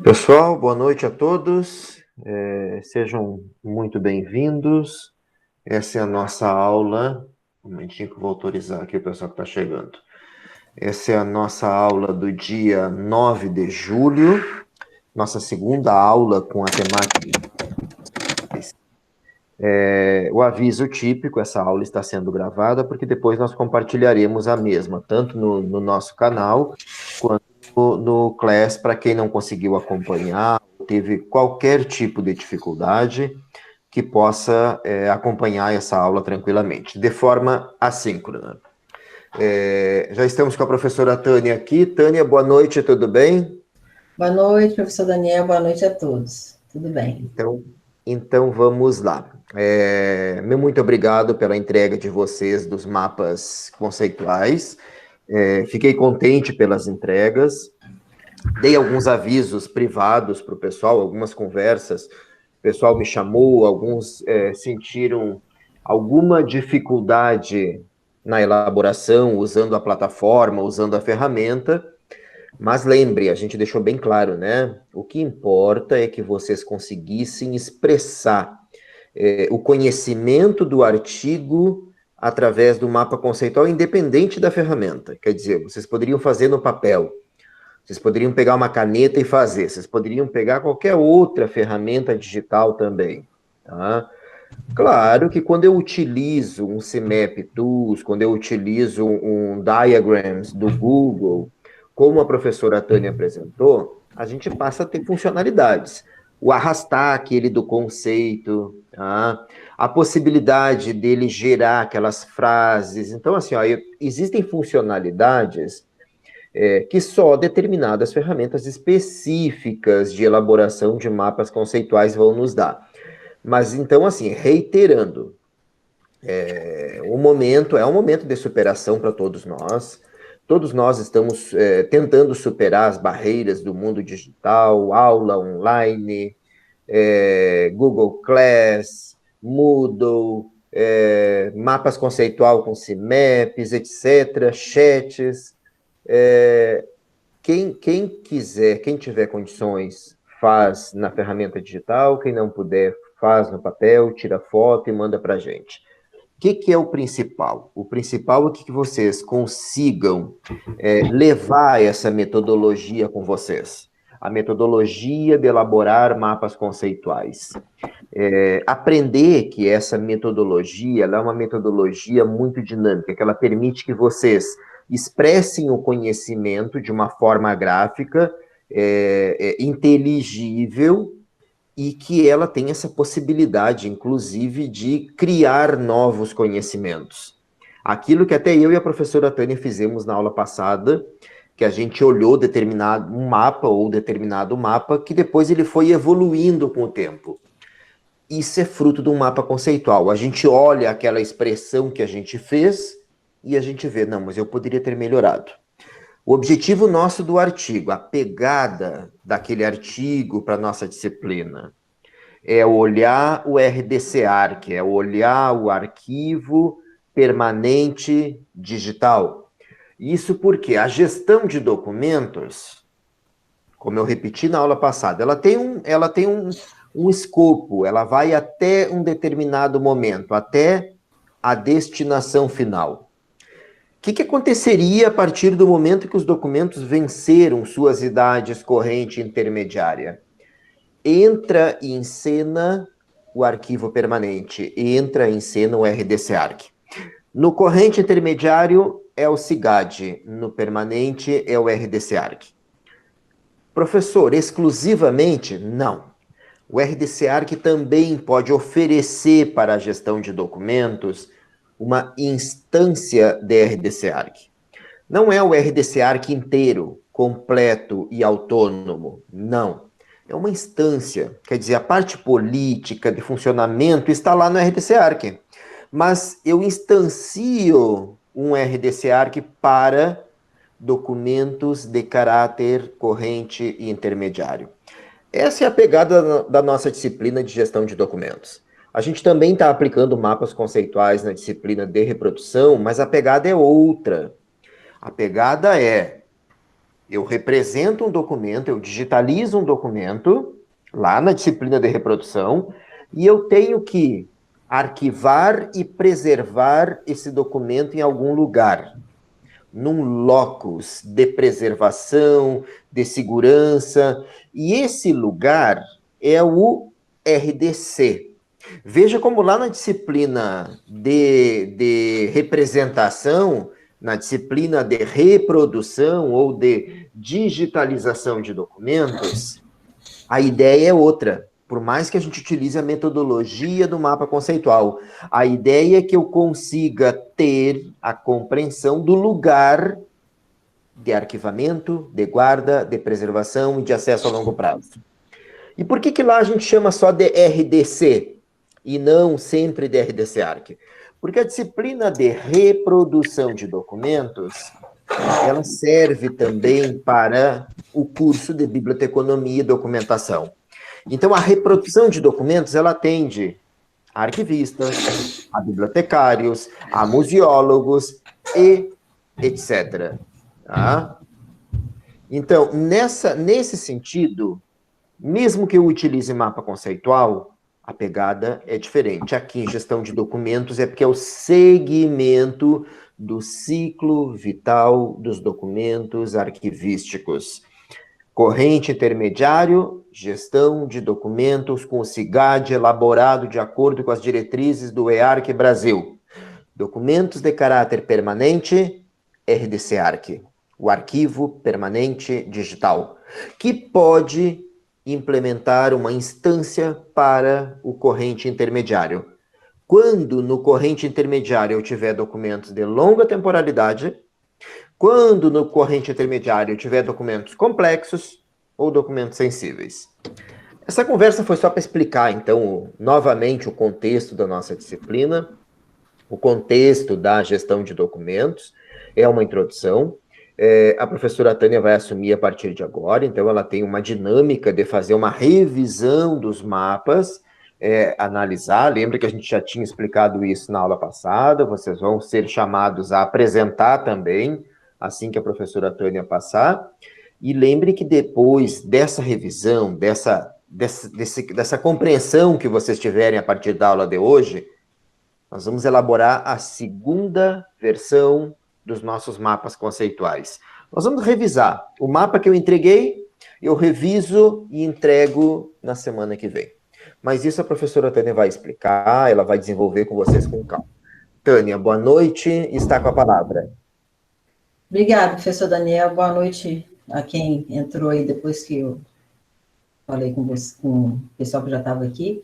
Pessoal, boa noite a todos. Sejam muito bem-vindos. Essa é a nossa aula. Um momentinho que eu vou autorizar aqui o pessoal que está chegando. Essa é a nossa aula do dia 9 de julho, nossa segunda aula com a temática. O aviso típico: essa aula está sendo gravada, porque depois nós compartilharemos a mesma, tanto no nosso canal, quanto no Class, para quem não conseguiu acompanhar, teve qualquer tipo de dificuldade, que possa acompanhar essa aula tranquilamente, de forma assíncrona. Já estamos com a professora Tânia aqui. Tânia, boa noite, tudo bem? Boa noite, professor Daniel, boa noite a todos. Tudo bem? Então vamos lá. Meu muito obrigado pela entrega de vocês dos mapas conceituais. Fiquei contente pelas entregas. Dei alguns avisos privados para o pessoal, algumas conversas. O pessoal me chamou, alguns sentiram alguma dificuldade na elaboração, usando a plataforma, usando a ferramenta. Mas lembre, a gente deixou bem claro, né? O que importa é que vocês conseguissem expressar o conhecimento do artigo através do mapa conceitual, independente da ferramenta. Quer dizer, vocês poderiam fazer no papel, vocês poderiam pegar uma caneta e fazer, vocês poderiam pegar qualquer outra ferramenta digital também, tá? Claro que quando eu utilizo um CMap Tools, quando eu utilizo um Diagrams do Google, como a professora Tânia apresentou, a gente passa a ter funcionalidades. O arrastar aquele do conceito, tá? A possibilidade dele gerar aquelas frases. Então, assim, ó, existem funcionalidades que só determinadas ferramentas específicas de elaboração de mapas conceituais vão nos dar. Mas então, assim, reiterando, é um momento de superação para todos nós. Todos nós estamos tentando superar as barreiras do mundo digital, aula online, Google Class, Moodle, mapas conceitual com CMAPs, etc., chats. Quem quiser, quem tiver condições, faz na ferramenta digital. Quem não puder, faz no papel, tira foto e manda para a gente. O que é o principal? O principal é que vocês consigam levar essa metodologia com vocês. A metodologia de elaborar mapas conceituais. Aprender que essa metodologia ela é uma metodologia muito dinâmica, que ela permite que vocês expressem o conhecimento de uma forma gráfica, inteligível, e que ela tem essa possibilidade, inclusive, de criar novos conhecimentos. Aquilo que até eu e a professora Tânia fizemos na aula passada, que a gente olhou determinado um mapa ou determinado mapa, que depois ele foi evoluindo com o tempo. Isso é fruto de um mapa conceitual. A gente olha aquela expressão que a gente fez e a gente vê, não, mas eu poderia ter melhorado. O objetivo nosso do artigo, a pegada daquele artigo para a nossa disciplina, é olhar o RDC-ARC, é olhar o arquivo permanente digital. Isso porque a gestão de documentos, como eu repeti na aula passada, ela tem um escopo, ela vai até um determinado momento, até a destinação final. O que aconteceria a partir do momento que os documentos venceram suas idades corrente e intermediária? Entra em cena o arquivo permanente, entra em cena o RDC-ARC. No corrente intermediário é o CIGAD, no permanente é o RDC-ARC. Professor, exclusivamente? Não. O RDC-ARC também pode oferecer para a gestão de documentos uma instância de RDC-ARC. Não é o RDC-ARC inteiro, completo e autônomo, não. É uma instância, quer dizer, a parte política de funcionamento está lá no RDC-ARC. Mas eu instancio um RDC-ARC para documentos de caráter corrente e intermediário. Essa é a pegada da nossa disciplina de gestão de documentos. A gente também está aplicando mapas conceituais na disciplina de reprodução, mas a pegada é outra. A pegada é Eu represento um documento, eu digitalizo um documento, lá na disciplina de reprodução, e eu tenho que arquivar e preservar esse documento em algum lugar, num locus de preservação, de segurança, e esse lugar é o RDC. Veja como lá na disciplina de representação, na disciplina de reprodução ou de digitalização de documentos, a ideia é outra. Por mais que a gente utilize a metodologia do mapa conceitual, a ideia é que eu consiga ter a compreensão do lugar de arquivamento, de guarda, de preservação e de acesso a longo prazo. E por que lá a gente chama só de RDC e não sempre de RDC-ARC? Porque a disciplina de reprodução de documentos, ela serve também para o curso de biblioteconomia e documentação. Então, a reprodução de documentos, ela atende a arquivistas, a bibliotecários, a museólogos e etc. Tá? Então, nesse sentido, mesmo que eu utilize mapa conceitual, a pegada é diferente. Aqui em gestão de documentos é porque é o segmento do ciclo vital dos documentos arquivísticos. Corrente intermediário, gestão de documentos com o SIGAD elaborado de acordo com as diretrizes do EARC Brasil. Documentos de caráter permanente, RDC-ARC, o Arquivo Permanente Digital, que pode implementar uma instância para o corrente intermediário. Quando no corrente intermediário eu tiver documentos de longa temporalidade, quando no corrente intermediário eu tiver documentos complexos ou documentos sensíveis. Essa conversa foi só para explicar, então, novamente o contexto da nossa disciplina, o contexto da gestão de documentos, é uma introdução. A professora Tânia vai assumir a partir de agora, então ela tem uma dinâmica de fazer uma revisão dos mapas, analisar, lembra que a gente já tinha explicado isso na aula passada, vocês vão ser chamados a apresentar também, assim que a professora Tânia passar, e lembre que depois dessa revisão, dessa compreensão que vocês tiverem a partir da aula de hoje, nós vamos elaborar a segunda versão dos nossos mapas conceituais. Nós vamos revisar. O mapa que eu entreguei, eu reviso e entrego na semana que vem. Mas isso a professora Tânia vai explicar, ela vai desenvolver com vocês com calma. Tânia, boa noite, está com a palavra. Obrigada, professor Daniel. Boa noite a quem entrou aí depois que eu falei com o pessoal que já estava aqui.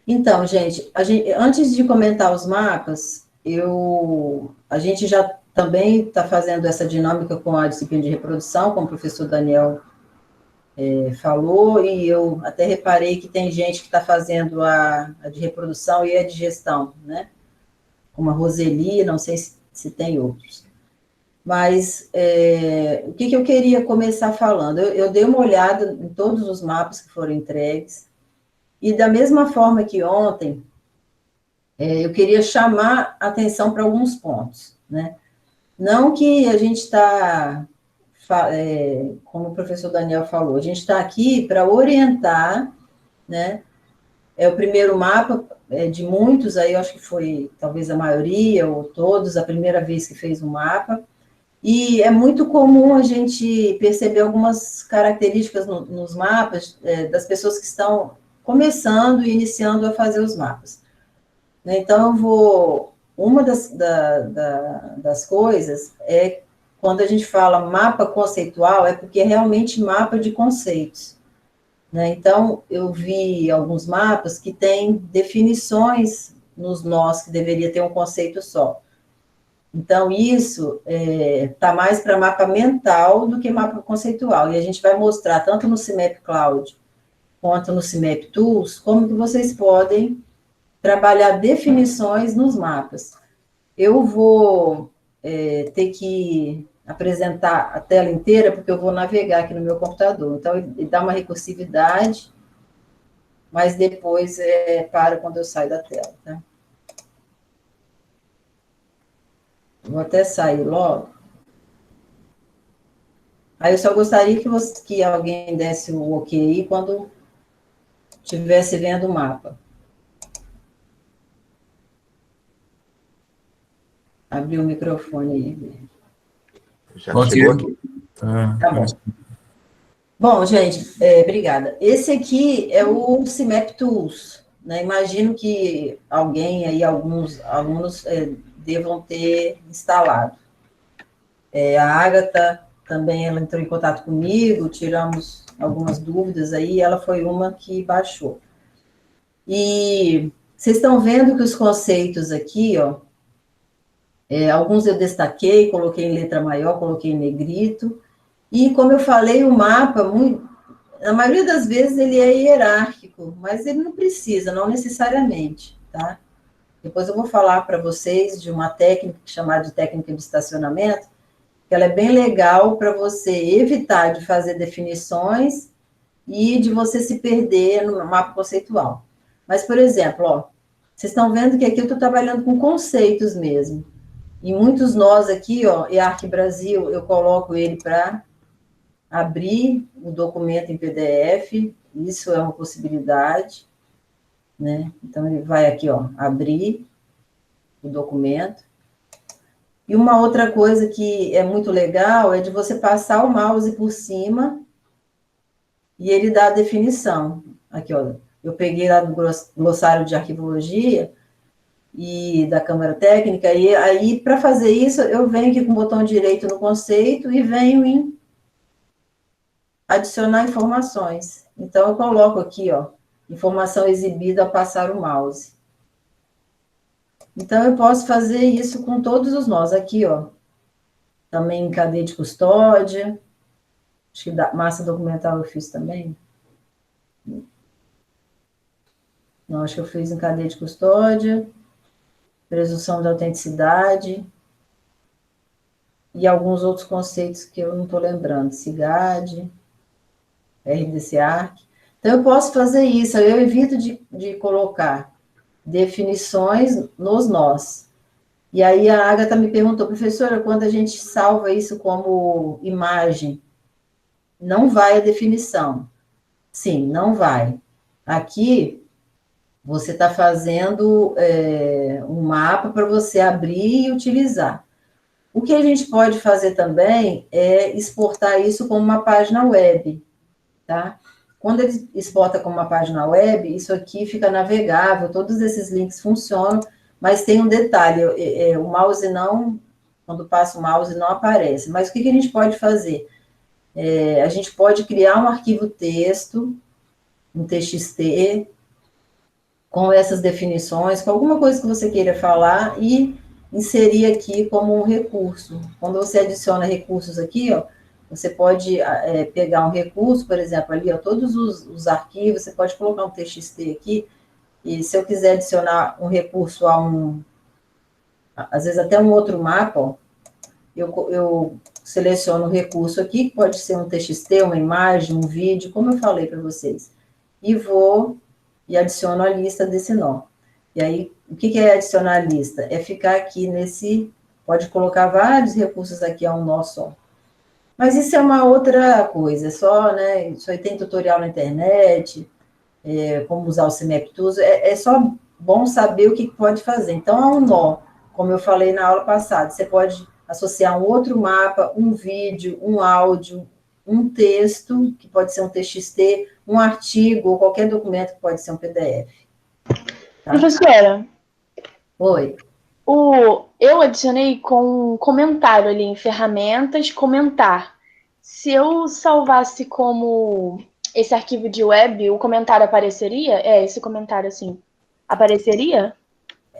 Então, gente, antes de comentar os mapas, a gente já também está fazendo essa dinâmica com a disciplina de reprodução, como o professor Daniel falou, e eu até reparei que tem gente que está fazendo a de reprodução e a de gestão, né? Como a Roseli, não sei se tem outros. Mas o que eu queria começar falando? Eu dei uma olhada em todos os mapas que foram entregues, e da mesma forma que ontem, eu queria chamar a atenção para alguns pontos, né? Não que a gente está, como o professor Daniel falou, a gente está aqui para orientar, né? É o primeiro mapa de muitos, aí eu acho que foi talvez a maioria ou todos, a primeira vez que fez um mapa, e é muito comum a gente perceber algumas características nos mapas das pessoas que estão começando e iniciando a fazer os mapas. Então, uma das coisas é, quando a gente fala mapa conceitual, é porque é realmente mapa de conceitos. Né? Então, eu vi alguns mapas que têm definições nos nós, que deveria ter um conceito só. Então, isso está mais para mapa mental do que mapa conceitual. E a gente vai mostrar, tanto no CIMAP Cloud quanto no CIMAP Tools, como que vocês podem trabalhar definições nos mapas. Eu vou ter que apresentar a tela inteira, porque eu vou navegar aqui no meu computador. Então, ele dá uma recursividade, mas depois para quando eu saio da tela, tá? Vou até sair logo. Aí eu só gostaria que alguém desse o ok quando estivesse vendo o mapa. Abrir o microfone aí. Já Ok. chegou aqui. Tá bom. Bom, gente, obrigada. Esse aqui é o CIMAP Tools, né? Imagino que alguém aí, alguns alunos, devam ter instalado. A Agatha também, ela entrou em contato comigo, tiramos algumas dúvidas aí, ela foi uma que baixou. E vocês estão vendo que os conceitos aqui, ó, alguns eu destaquei, coloquei em letra maior, coloquei em negrito, e como eu falei, o mapa, na maioria das vezes ele é hierárquico, mas ele não precisa, não necessariamente, tá? Depois eu vou falar para vocês de uma técnica chamada de técnica de estacionamento, que ela é bem legal para você evitar de fazer definições e de você se perder no mapa conceitual. Mas, por exemplo, ó, vocês estão vendo que aqui eu estou trabalhando com conceitos mesmo. E muitos nós aqui, ó, EARC Brasil, eu coloco ele para abrir o documento em PDF, isso é uma possibilidade, né? Então, ele vai aqui, ó, abrir o documento. E uma outra coisa que é muito legal é de você passar o mouse por cima e ele dá a definição. Aqui, ó, eu peguei lá do glossário de arquivologia e da Câmara Técnica, e aí, para fazer isso, eu venho aqui com o botão direito no conceito e venho em adicionar informações. Então, eu coloco aqui, ó, informação exibida ao passar o mouse. Então, eu posso fazer isso com todos os nós. Aqui, ó, também em cadeia de custódia. Acho que da massa documental eu fiz também. Não, acho que eu fiz em cadeia de custódia, presunção de autenticidade e alguns outros conceitos que eu não estou lembrando. CIGAD, RDC-ARC. Então, eu posso fazer isso. Eu evito de colocar definições nos nós. E aí a Agatha me perguntou, professora, quando a gente salva isso como imagem, não vai a definição? Sim, não vai. Aqui, você está fazendo um mapa para você abrir e utilizar. O que a gente pode fazer também é exportar isso como uma página web, tá? Quando ele exporta como uma página web, isso aqui fica navegável, todos esses links funcionam, mas tem um detalhe, o mouse não, quando passa o mouse não aparece. Mas o que a gente pode fazer? A gente pode criar um arquivo texto, um TXT, com essas definições, com alguma coisa que você queira falar e inserir aqui como um recurso. Quando você adiciona recursos aqui, ó, você pode pegar um recurso, por exemplo, ali, ó, todos os arquivos, você pode colocar um TXT aqui, e se eu quiser adicionar um recurso às vezes até um outro mapa, ó, eu seleciono o recurso aqui, que pode ser um TXT, uma imagem, um vídeo, como eu falei para vocês, e adiciono a lista desse nó. E aí, o que é adicionar a lista? É ficar aqui pode colocar vários recursos aqui a um nó só. Mas isso é uma outra coisa, né, isso aí tem tutorial na internet, como usar o CIMAP Tools, é só bom saber o que pode fazer. Então, a um nó, como eu falei na aula passada, você pode associar um outro mapa, um vídeo, um áudio, um texto, que pode ser um TXT, um artigo, ou qualquer documento que pode ser um PDF. Tá? Professora, Oi. Eu adicionei com um comentário ali em ferramentas, comentar. Se eu salvasse como esse arquivo de web, o comentário apareceria? Esse comentário assim, apareceria?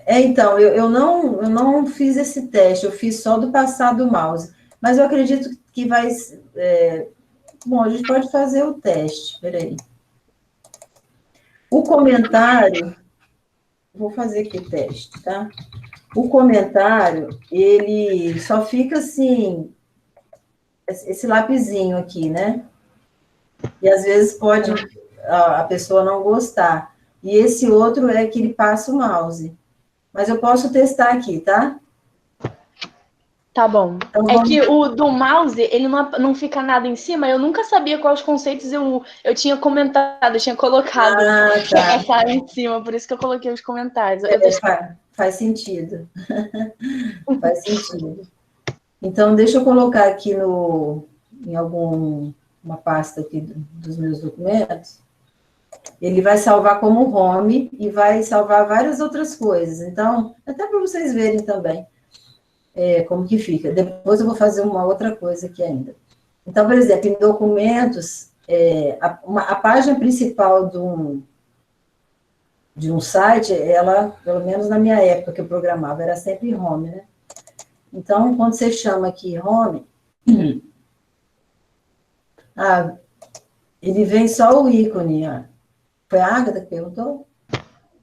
Então, eu não fiz esse teste, eu fiz só do passar do mouse. Mas eu acredito que vai... bom, a gente pode fazer o teste, espera aí. O comentário... Vou fazer aqui o teste, tá? O comentário, ele só fica assim, esse lapisinho aqui, né? E às vezes pode a pessoa não gostar. E esse outro é que ele passa o mouse. Mas eu posso testar aqui, tá? Tá bom. Então, É que o do mouse, ele não fica nada em cima. Eu nunca sabia quais conceitos eu tinha comentado, eu tinha colocado tá. essa área em cima, por isso que eu coloquei os comentários. Faz sentido. Faz sentido. Então, deixa eu colocar aqui em alguma pasta aqui dos meus documentos. Ele vai salvar como home e vai salvar várias outras coisas. Então, até para vocês verem também como que fica. Depois eu vou fazer uma outra coisa aqui ainda. Então, por exemplo, em documentos, a página principal de um site, ela, pelo menos na minha época que eu programava, era sempre home, né? Então, quando você chama aqui home, ele vem só o ícone. Foi a Agatha que perguntou?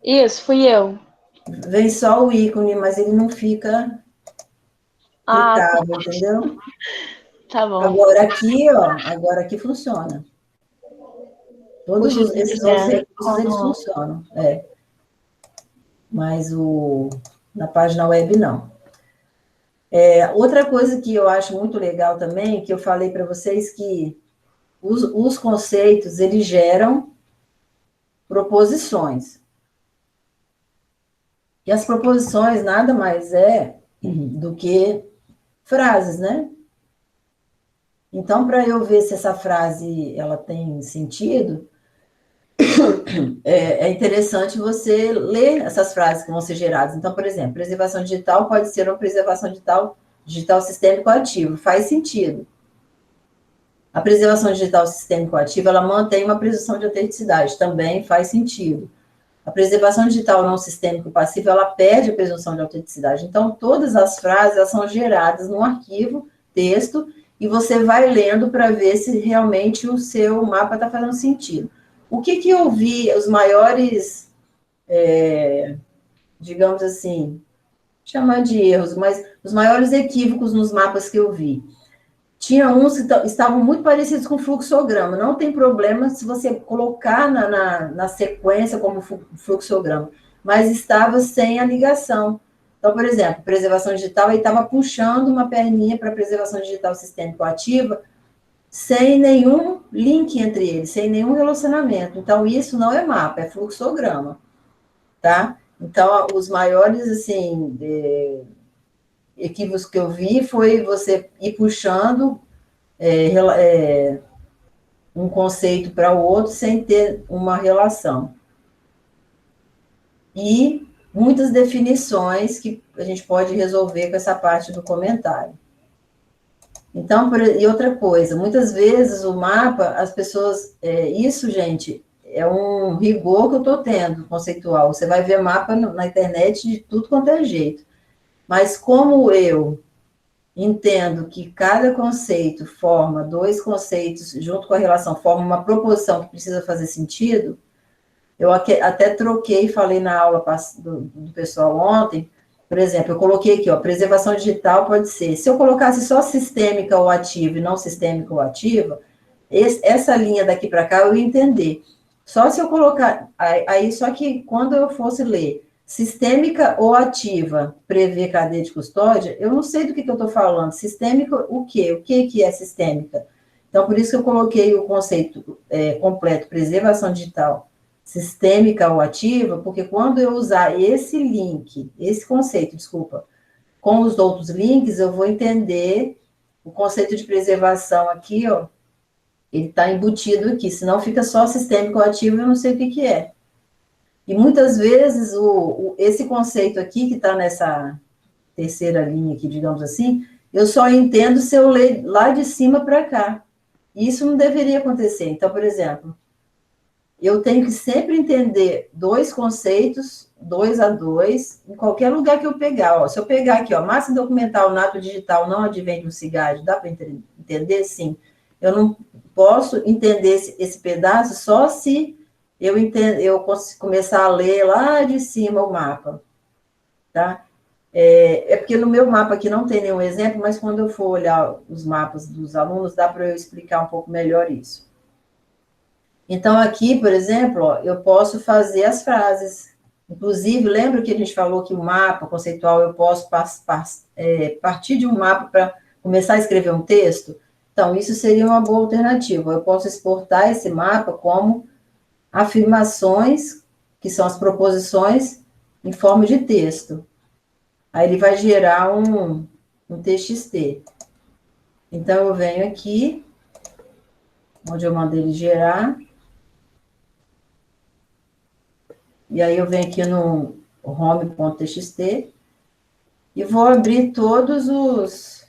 Isso, fui eu. Vem só o ícone, mas ele não fica clicável, entendeu? Tá bom. Agora aqui funciona. Todos esses outros recursos, eles funcionam. Mas na página web, não. Outra coisa que eu acho muito legal também, que eu falei para vocês, que os conceitos, eles geram proposições. E as proposições nada mais do que frases, né? Então, para eu ver se essa frase ela tem sentido, é interessante você ler essas frases que vão ser geradas. Então, por exemplo, preservação digital pode ser uma preservação digital sistêmico ativo. Faz sentido. A preservação digital sistêmico ativo, ela mantém uma presunção de autenticidade. Também faz sentido. A preservação digital não sistêmico passiva, ela perde a presunção de autenticidade. Então, todas as frases, elas são geradas num arquivo, texto, e você vai lendo para ver se realmente o seu mapa está fazendo sentido. O que eu vi, os maiores, digamos assim, chamar de erros, mas os maiores equívocos nos mapas que eu vi. Tinha uns que estavam muito parecidos com fluxograma. Não tem problema se você colocar na sequência como fluxograma, mas estava sem a ligação. Então, por exemplo, preservação digital, aí estava puxando uma perninha para preservação digital sistêmico ativa, sem nenhum link entre eles, sem nenhum relacionamento. Então, isso não é mapa, é fluxograma, tá? Então, os maiores, assim, equívocos que eu vi foi você ir puxando um conceito para o outro sem ter uma relação. E muitas definições que a gente pode resolver com essa parte do comentário. Então, e outra coisa, muitas vezes o mapa, as pessoas... isso, gente, é um rigor que eu estou tendo, conceitual. Você vai ver mapa na internet de tudo quanto é jeito. Mas como eu entendo que cada conceito forma dois conceitos, junto com a relação, forma uma proposição que precisa fazer sentido, eu até troquei, falei na aula do pessoal ontem, por exemplo, eu coloquei aqui, preservação digital pode ser, se eu colocasse só sistêmica ou ativa e não sistêmica ou ativa, essa linha daqui para cá eu ia entender. Só se eu colocar, só que quando eu fosse ler sistêmica ou ativa, prever cadeia de custódia, eu não sei do que eu estou falando. Sistêmica, o quê? O que é sistêmica? Então, por isso que eu coloquei o conceito completo, preservação digital, sistêmica ou ativa, porque quando eu usar esse conceito, com os outros links, eu vou entender o conceito de preservação aqui, ele está embutido aqui, senão fica só sistêmico ou ativo, eu não sei o que é. E muitas vezes esse conceito aqui, que está nessa terceira linha aqui, digamos assim, eu só entendo se eu ler lá de cima para cá. E isso não deveria acontecer. Então, por exemplo, eu tenho que sempre entender dois conceitos, 2 a 2, em qualquer lugar que eu pegar. Se eu pegar aqui, massa documental, nato digital, não advém do CIGAD, dá para entender? Sim. Eu não posso entender esse pedaço só se eu começar a ler lá de cima o mapa, tá? Porque no meu mapa aqui não tem nenhum exemplo, mas quando eu for olhar os mapas dos alunos, dá para eu explicar um pouco melhor isso. Então, aqui, por exemplo, eu posso fazer as frases. Inclusive, lembra que a gente falou que o mapa conceitual eu posso partir de um mapa para começar a escrever um texto? Então, isso seria uma boa alternativa. Eu posso exportar esse mapa como afirmações, que são as proposições, em forma de texto. Aí ele vai gerar um TXT. Então, eu venho aqui, onde eu mandei ele gerar, e aí eu venho aqui no home.txt e vou abrir todos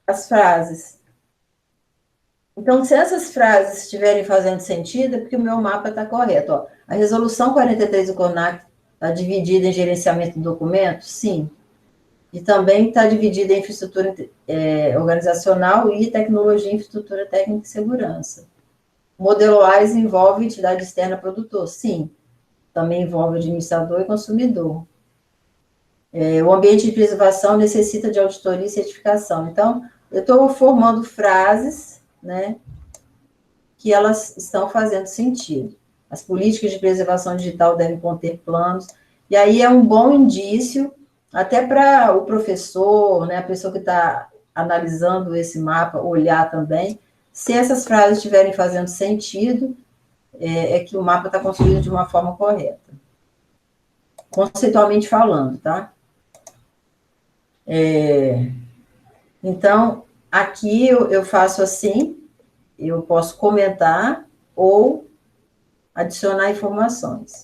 as frases. Então, se essas frases estiverem fazendo sentido, é porque o meu mapa está correto. Ó. A resolução 43 do CONAC está dividida em gerenciamento de documentos? Sim. E também está dividida em infraestrutura organizacional e tecnologia, infraestrutura técnica e segurança. O modelo AIS envolve entidade externa produtor? Sim. Também envolve administrador e consumidor. O ambiente de preservação necessita de auditoria e certificação. Então, eu estou formando frases, né, que elas estão fazendo sentido. As políticas de preservação digital devem conter planos, e aí é um bom indício, até para o professor, né, a pessoa que está analisando esse mapa, olhar também, se essas frases estiverem fazendo sentido, é que o mapa está construído de uma forma correta. Conceitualmente falando, tá? Então, aqui eu faço assim, eu posso comentar ou adicionar informações.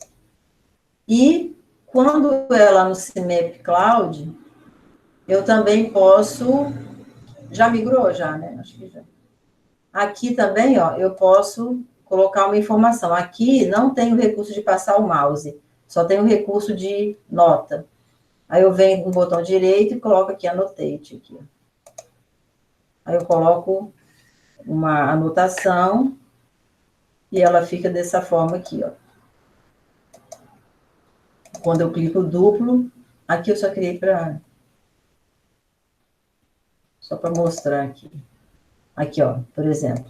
E, quando é lá no CIMAP Cloud, eu também posso... Já migrou, já, né? Acho que já. Aqui também, ó, eu posso colocar uma informação. Aqui não tem o recurso de passar o mouse, só tem o recurso de nota. Aí eu venho com o botão direito e coloco aqui Annotate. Aqui. Aí eu coloco uma anotação e ela fica dessa forma aqui, ó. Quando eu clico duplo, aqui eu só criei para... Só para mostrar aqui. Aqui, ó, por exemplo.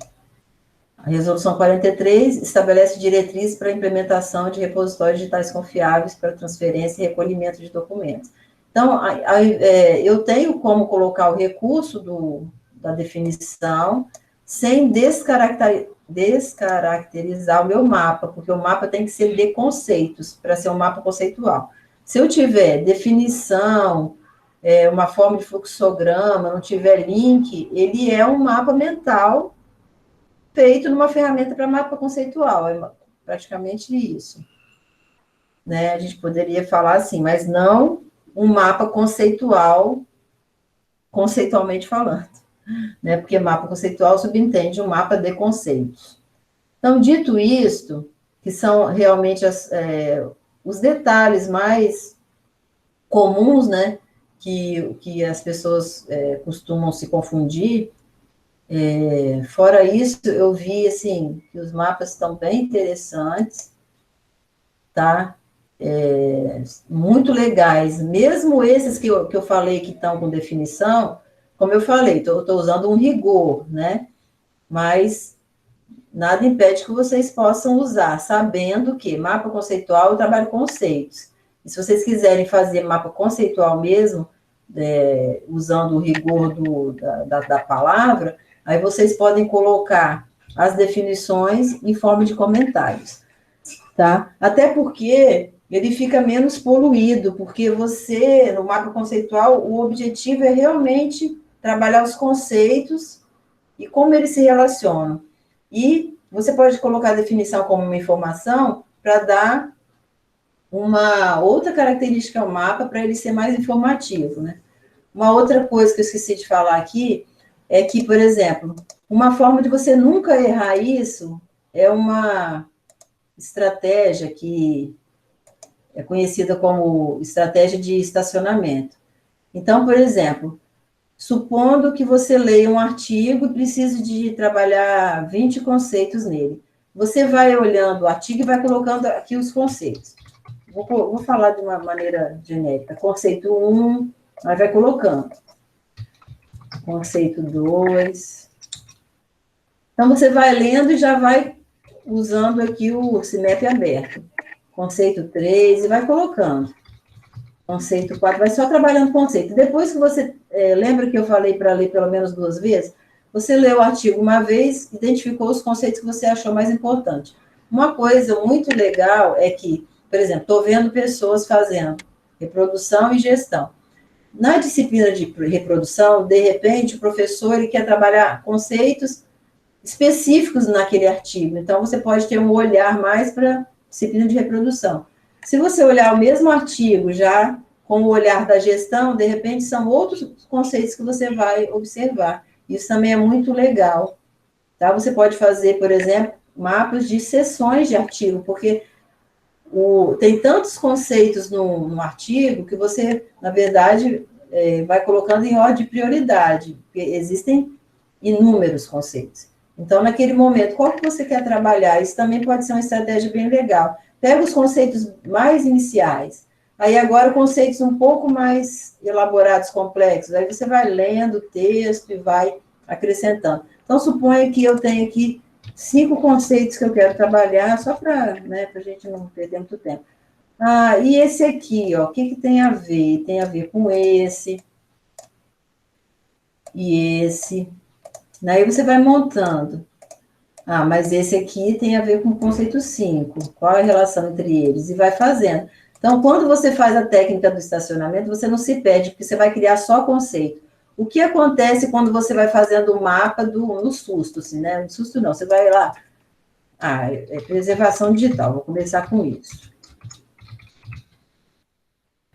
A resolução 43 estabelece diretrizes para a implementação de repositórios digitais confiáveis para transferência e recolhimento de documentos. Então, eu tenho como colocar o recurso da definição sem descaracterizar o meu mapa, porque o mapa tem que ser de conceitos, para ser um mapa conceitual. Se eu tiver definição, uma forma de fluxograma, não tiver link, ele é um mapa mental feito numa ferramenta para mapa conceitual, é praticamente isso. Né? A gente poderia falar assim, mas não um mapa conceitual, conceitualmente falando, né? Porque mapa conceitual subentende um mapa de conceitos. Então, dito isto, que são realmente os detalhes mais comuns, né, que as pessoas costumam se confundir, fora isso, eu vi, assim, que os mapas estão bem interessantes, tá? Muito legais. Mesmo esses que eu falei que estão com definição, como eu falei, estou usando um rigor, né? Mas nada impede que vocês possam usar, sabendo que mapa conceitual eu trabalho conceitos. E se vocês quiserem fazer mapa conceitual mesmo, usando o rigor da palavra, aí vocês podem colocar as definições em forma de comentários, tá? Até porque ele fica menos poluído, porque você, no mapa conceitual, o objetivo é realmente trabalhar os conceitos e como eles se relacionam. E você pode colocar a definição como uma informação para dar uma outra característica ao mapa para ele ser mais informativo, né? Uma outra coisa que eu esqueci de falar aqui é que, por exemplo, uma forma de você nunca errar isso é uma estratégia que é conhecida como estratégia de estacionamento. Então, por exemplo, supondo que você leia um artigo e precise de trabalhar 20 conceitos nele. Você vai olhando o artigo e vai colocando aqui os conceitos. Vou falar de uma maneira genérica. Conceito 1, aí vai colocando. Conceito 2. Então, você vai lendo e já vai usando aqui o CIMAP aberto. conceito 3, e vai colocando. Conceito 4, vai só trabalhando conceito. Depois que você, lembra que eu falei para ler pelo menos 2 vezes? Você leu o artigo uma vez, identificou os conceitos que você achou mais importante. Uma coisa muito legal é que, por exemplo, estou vendo pessoas fazendo reprodução e gestão. Na disciplina de reprodução, de repente, o professor ele quer trabalhar conceitos específicos naquele artigo. Então, você pode ter um olhar mais para a disciplina de reprodução. Se você olhar o mesmo artigo já com o olhar da gestão, de repente, são outros conceitos que você vai observar. Isso também é muito legal. Tá? Você pode fazer, por exemplo, mapas de seções de artigo, porque tem tantos conceitos no artigo que você, na verdade, vai colocando em ordem de prioridade, porque existem inúmeros conceitos. Então, naquele momento, qual que você quer trabalhar? Isso também pode ser uma estratégia bem legal. Pega os conceitos mais iniciais, aí agora conceitos um pouco mais elaborados, complexos, aí você vai lendo o texto e vai acrescentando. Então, suponha que eu tenho aqui 5 conceitos que eu quero trabalhar, só para, né, a gente não perder muito tempo. Ah, e esse aqui, ó, o que tem a ver? Tem a ver com esse, e esse. Aí você vai montando. Ah, mas esse aqui tem a ver com o conceito 5. Qual é a relação entre eles? E vai fazendo. Então, quando você faz a técnica do estacionamento, você não se perde, porque você vai criar só conceito. O que acontece quando você vai fazendo o mapa no susto, assim, né? No susto não, você vai lá. Ah, é preservação digital, vou começar com isso.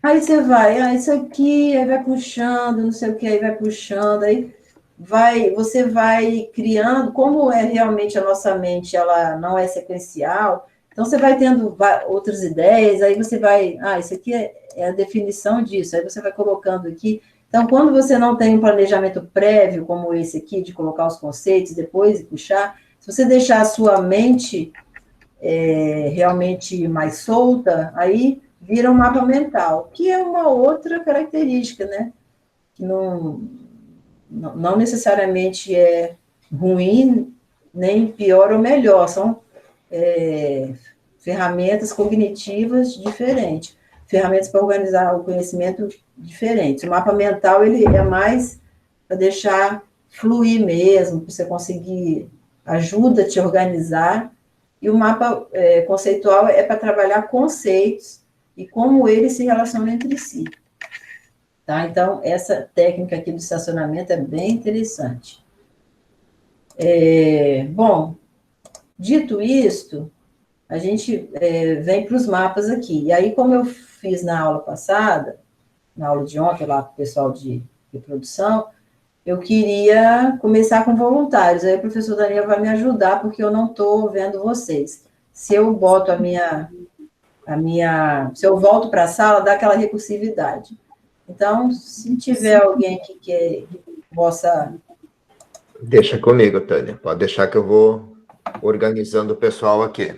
Aí você vai, isso aqui, aí vai puxando, não sei o que, aí vai puxando, aí você vai criando, como é realmente a nossa mente, ela não é sequencial, então você vai tendo outras ideias, aí você vai, isso aqui é a definição disso, aí você vai colocando aqui. Então, quando você não tem um planejamento prévio, como esse aqui, de colocar os conceitos depois e puxar, se você deixar a sua mente realmente mais solta, aí vira um mapa mental, que é uma outra característica, né? Que não necessariamente é ruim, nem pior ou melhor, são ferramentas cognitivas diferentes, ferramentas para organizar o conhecimento diferentes. O mapa mental, ele é mais para deixar fluir mesmo, para você conseguir, ajuda a te organizar, e o mapa conceitual é para trabalhar conceitos e como eles se relacionam entre si. Tá? Então, essa técnica aqui do estacionamento é bem interessante. Bom, dito isto, a gente vem para os mapas aqui. E aí, como eu fiz na aula passada, na aula de ontem, lá com o pessoal de reprodução, eu queria começar com voluntários. Aí o professor Daniel vai me ajudar, porque eu não estou vendo vocês. Se eu boto se eu volto para a sala, dá aquela recursividade. Então, se tiver alguém que possa... Deixa comigo, Tânia. Pode deixar que eu vou organizando o pessoal aqui.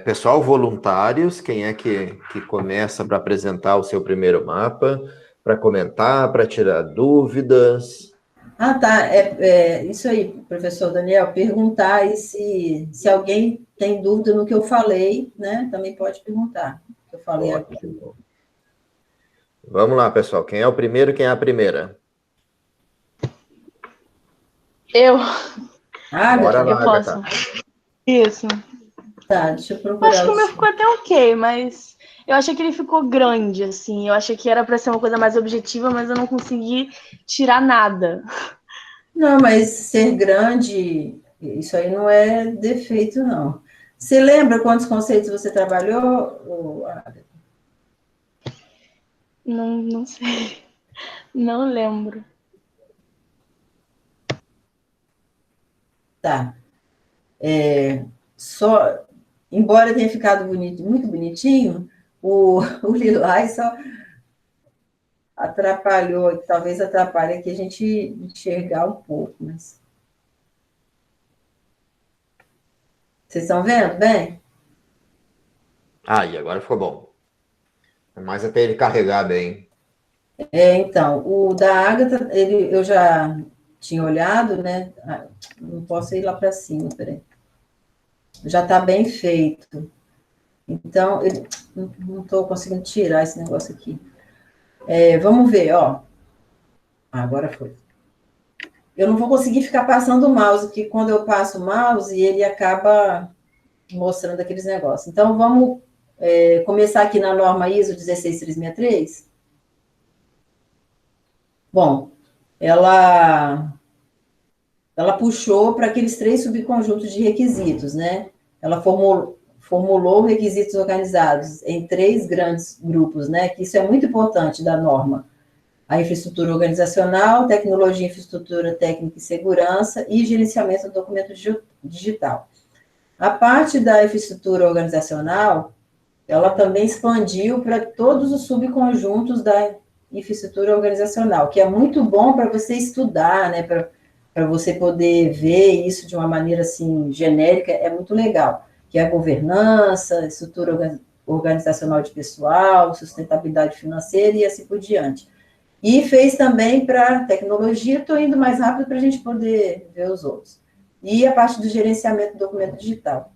Pessoal, voluntários, quem é que começa para apresentar o seu primeiro mapa, para comentar, para tirar dúvidas? Ah, tá. Isso aí, professor Daniel, perguntar aí se alguém tem dúvida no que eu falei, né? Também pode perguntar. Eu falei aqui. Vamos lá, pessoal. Quem é o primeiro, quem é a primeira? Eu. Bora lá, eu posso. Agatha. Isso. Tá, deixa eu procurar. Acho que o meu ficou até ok, mas eu achei que ele ficou grande, assim. Eu achei que era para ser uma coisa mais objetiva, mas eu não consegui tirar nada. Não, mas ser grande, isso aí não é defeito, não. Você lembra quantos conceitos você trabalhou, Agatha? Não sei. Não lembro. Tá. Embora tenha ficado muito bonitinho, o Lilás só atrapalhou, talvez atrapalhe aqui a gente enxergar um pouco, mas... Vocês estão vendo bem? E agora ficou bom. Mas até ele carregar bem. Então, o da Agatha, eu já tinha olhado, né? Não posso ir lá para cima, peraí. Já está bem feito. Então, eu não estou conseguindo tirar esse negócio aqui. Vamos ver, ó. Agora foi. Eu não vou conseguir ficar passando o mouse, porque quando eu passo o mouse, ele acaba mostrando aqueles negócios. Então, vamos começar aqui na norma ISO 16363. Bom, ela puxou para aqueles 3 subconjuntos de requisitos, né? Ela formulou requisitos organizados em 3 grandes grupos, né? Que isso é muito importante da norma. A infraestrutura organizacional, tecnologia, infraestrutura técnica e segurança e gerenciamento do documento digital. A parte da infraestrutura organizacional, ela também expandiu para todos os subconjuntos da infraestrutura organizacional, que é muito bom para você estudar, né, para você poder ver isso de uma maneira assim genérica, é muito legal, que é a governança, estrutura organizacional de pessoal, sustentabilidade financeira e assim por diante. E fez também para tecnologia, estou indo mais rápido para a gente poder ver os outros. E a parte do gerenciamento do documento digital.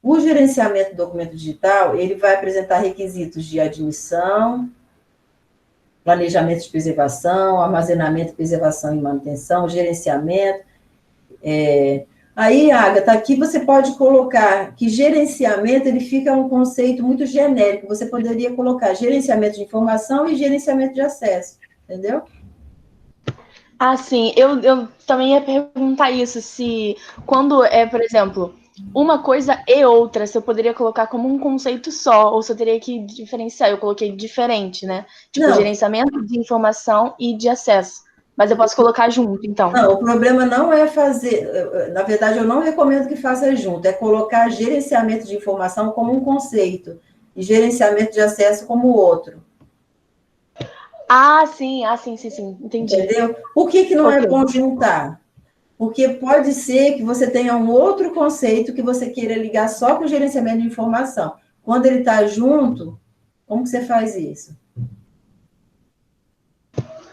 O gerenciamento do documento digital, ele vai apresentar requisitos de admissão, planejamento de preservação, armazenamento, preservação e manutenção, gerenciamento. Aí, Agatha, aqui você pode colocar que gerenciamento, ele fica um conceito muito genérico. Você poderia colocar gerenciamento de informação e gerenciamento de acesso, entendeu? Ah, sim. Eu também ia perguntar isso, se quando por exemplo, uma coisa e outra, se eu poderia colocar como um conceito só, ou se eu teria que diferenciar. Eu coloquei diferente, né? Tipo, Não. Gerenciamento de informação e de acesso. Mas eu posso colocar junto, então. Não, o problema não é fazer... Na verdade, eu não recomendo que faça junto. É colocar gerenciamento de informação como um conceito e gerenciamento de acesso como outro. Sim, entendi. Entendeu? Por que não é bom juntar? Porque pode ser que você tenha um outro conceito que você queira ligar só com o gerenciamento de informação. Quando ele está junto, como que você faz isso?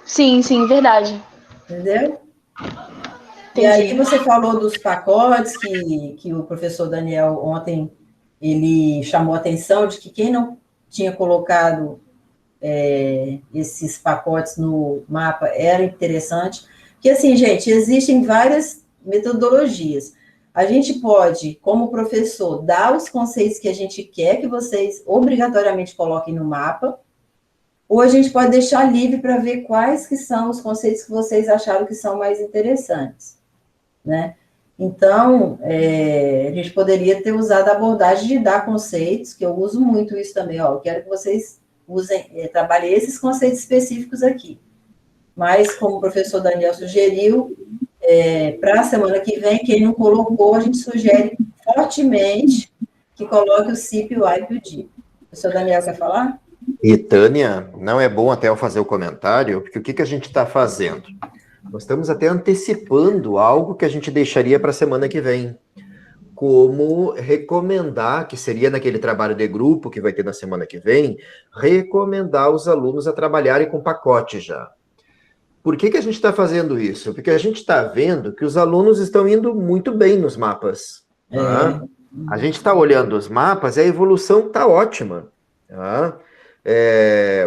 Sim, verdade. Entendeu? Entendi. E aí você falou dos pacotes que o professor Daniel ontem ele chamou a atenção de que quem não tinha colocado esses pacotes no mapa era interessante. Que assim, gente, existem várias metodologias. A gente pode, como professor, dar os conceitos que a gente quer que vocês obrigatoriamente coloquem no mapa, ou a gente pode deixar livre para ver quais que são os conceitos que vocês acharam que são mais interessantes, né? Então, a gente poderia ter usado a abordagem de dar conceitos, que eu uso muito isso também, ó, eu quero que vocês trabalhem esses conceitos específicos aqui. Mas, como o professor Daniel sugeriu, para a semana que vem, quem não colocou, a gente sugere fortemente que coloque o CIP, o AIP e o DIP. O professor Daniel quer falar? E, Tânia, não é bom até eu fazer o comentário, porque o que a gente está fazendo? Nós estamos até antecipando algo que a gente deixaria para a semana que vem, como recomendar, que seria naquele trabalho de grupo que vai ter na semana que vem, recomendar os alunos a trabalharem com pacote já. Por que a gente está fazendo isso? Porque a gente está vendo que os alunos estão indo muito bem nos mapas. Tá? A gente está olhando os mapas e a evolução está ótima. Tá?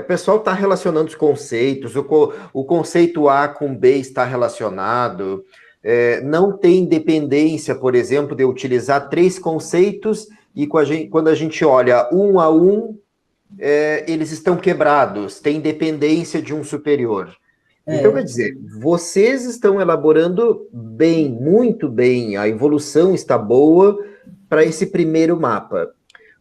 O pessoal está relacionando os conceitos, o conceito A com B está relacionado, não tem dependência, por exemplo, de utilizar 3 conceitos e quando a gente olha um a um, eles estão quebrados, tem dependência de um superior. Então, quer dizer, vocês estão elaborando bem, muito bem, a evolução está boa para esse primeiro mapa.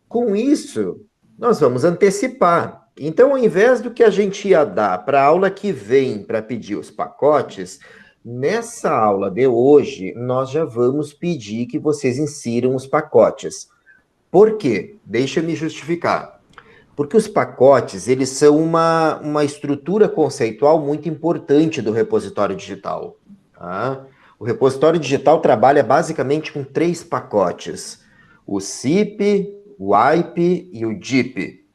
Com isso, nós vamos antecipar. Então, ao invés do que a gente ia dar para a aula que vem para pedir os pacotes, nessa aula de hoje, nós já vamos pedir que vocês insiram os pacotes. Por quê? Deixa eu me justificar. Porque os pacotes, eles são uma estrutura conceitual muito importante do repositório digital. Tá? O repositório digital trabalha basicamente com 3 pacotes. O CIP, o AIP e o DIP.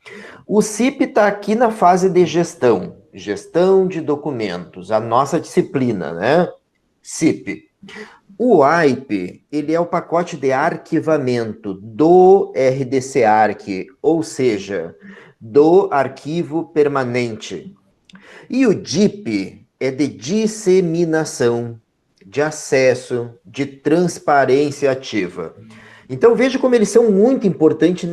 O CIP está aqui na fase de gestão de documentos, a nossa disciplina, né? CIP. O wipe, ele é o pacote de arquivamento do RDC-ARC, ou seja, do arquivo permanente. E o DIP é de disseminação, de acesso, de transparência ativa. Então veja como eles são muito importantes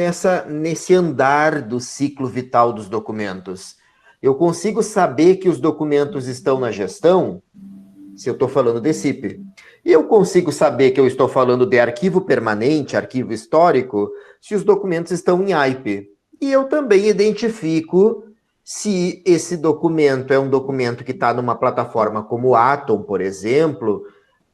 nesse andar do ciclo vital dos documentos. Eu consigo saber que os documentos estão na gestão se eu estou falando de CIP. E eu consigo saber que eu estou falando de arquivo permanente, arquivo histórico, se os documentos estão em AIP. E eu também identifico se esse documento é um documento que está numa plataforma como o Atom, por exemplo,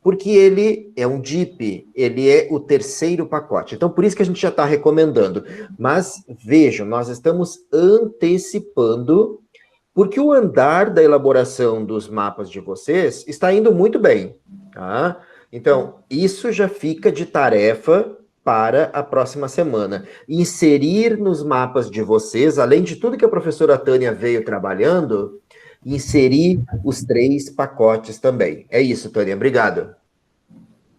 porque ele é um DIP, ele é o terceiro pacote. Então, por isso que a gente já está recomendando. Mas, vejam, nós estamos antecipando, porque o andar da elaboração dos mapas de vocês está indo muito bem, tá? Então, isso já fica de tarefa para a próxima semana. Inserir nos mapas de vocês, além de tudo que a professora Tânia veio trabalhando, inserir os 3 pacotes também. É isso, Tânia. Obrigado.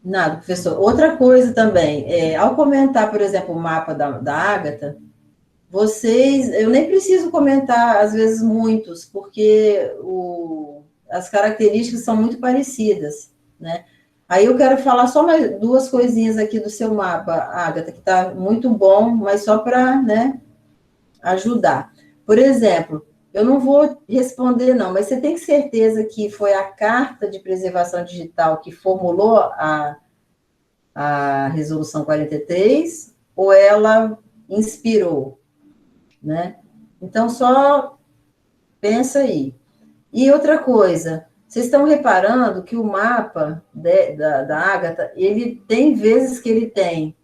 Nada, professor. Outra coisa também, ao comentar, por exemplo, o mapa da Ágata, eu nem preciso comentar, às vezes, muitos, porque as características são muito parecidas, né? Aí eu quero falar só mais 2 coisinhas aqui do seu mapa, Agatha, que está muito bom, mas só para, né, ajudar. Por exemplo, eu não vou responder, não, mas você tem certeza que foi a Carta de Preservação Digital que formulou a Resolução 43, ou ela inspirou? Né? Então, só pensa aí. E outra coisa, vocês estão reparando que o mapa da Ágata, ele tem vezes que ele tem,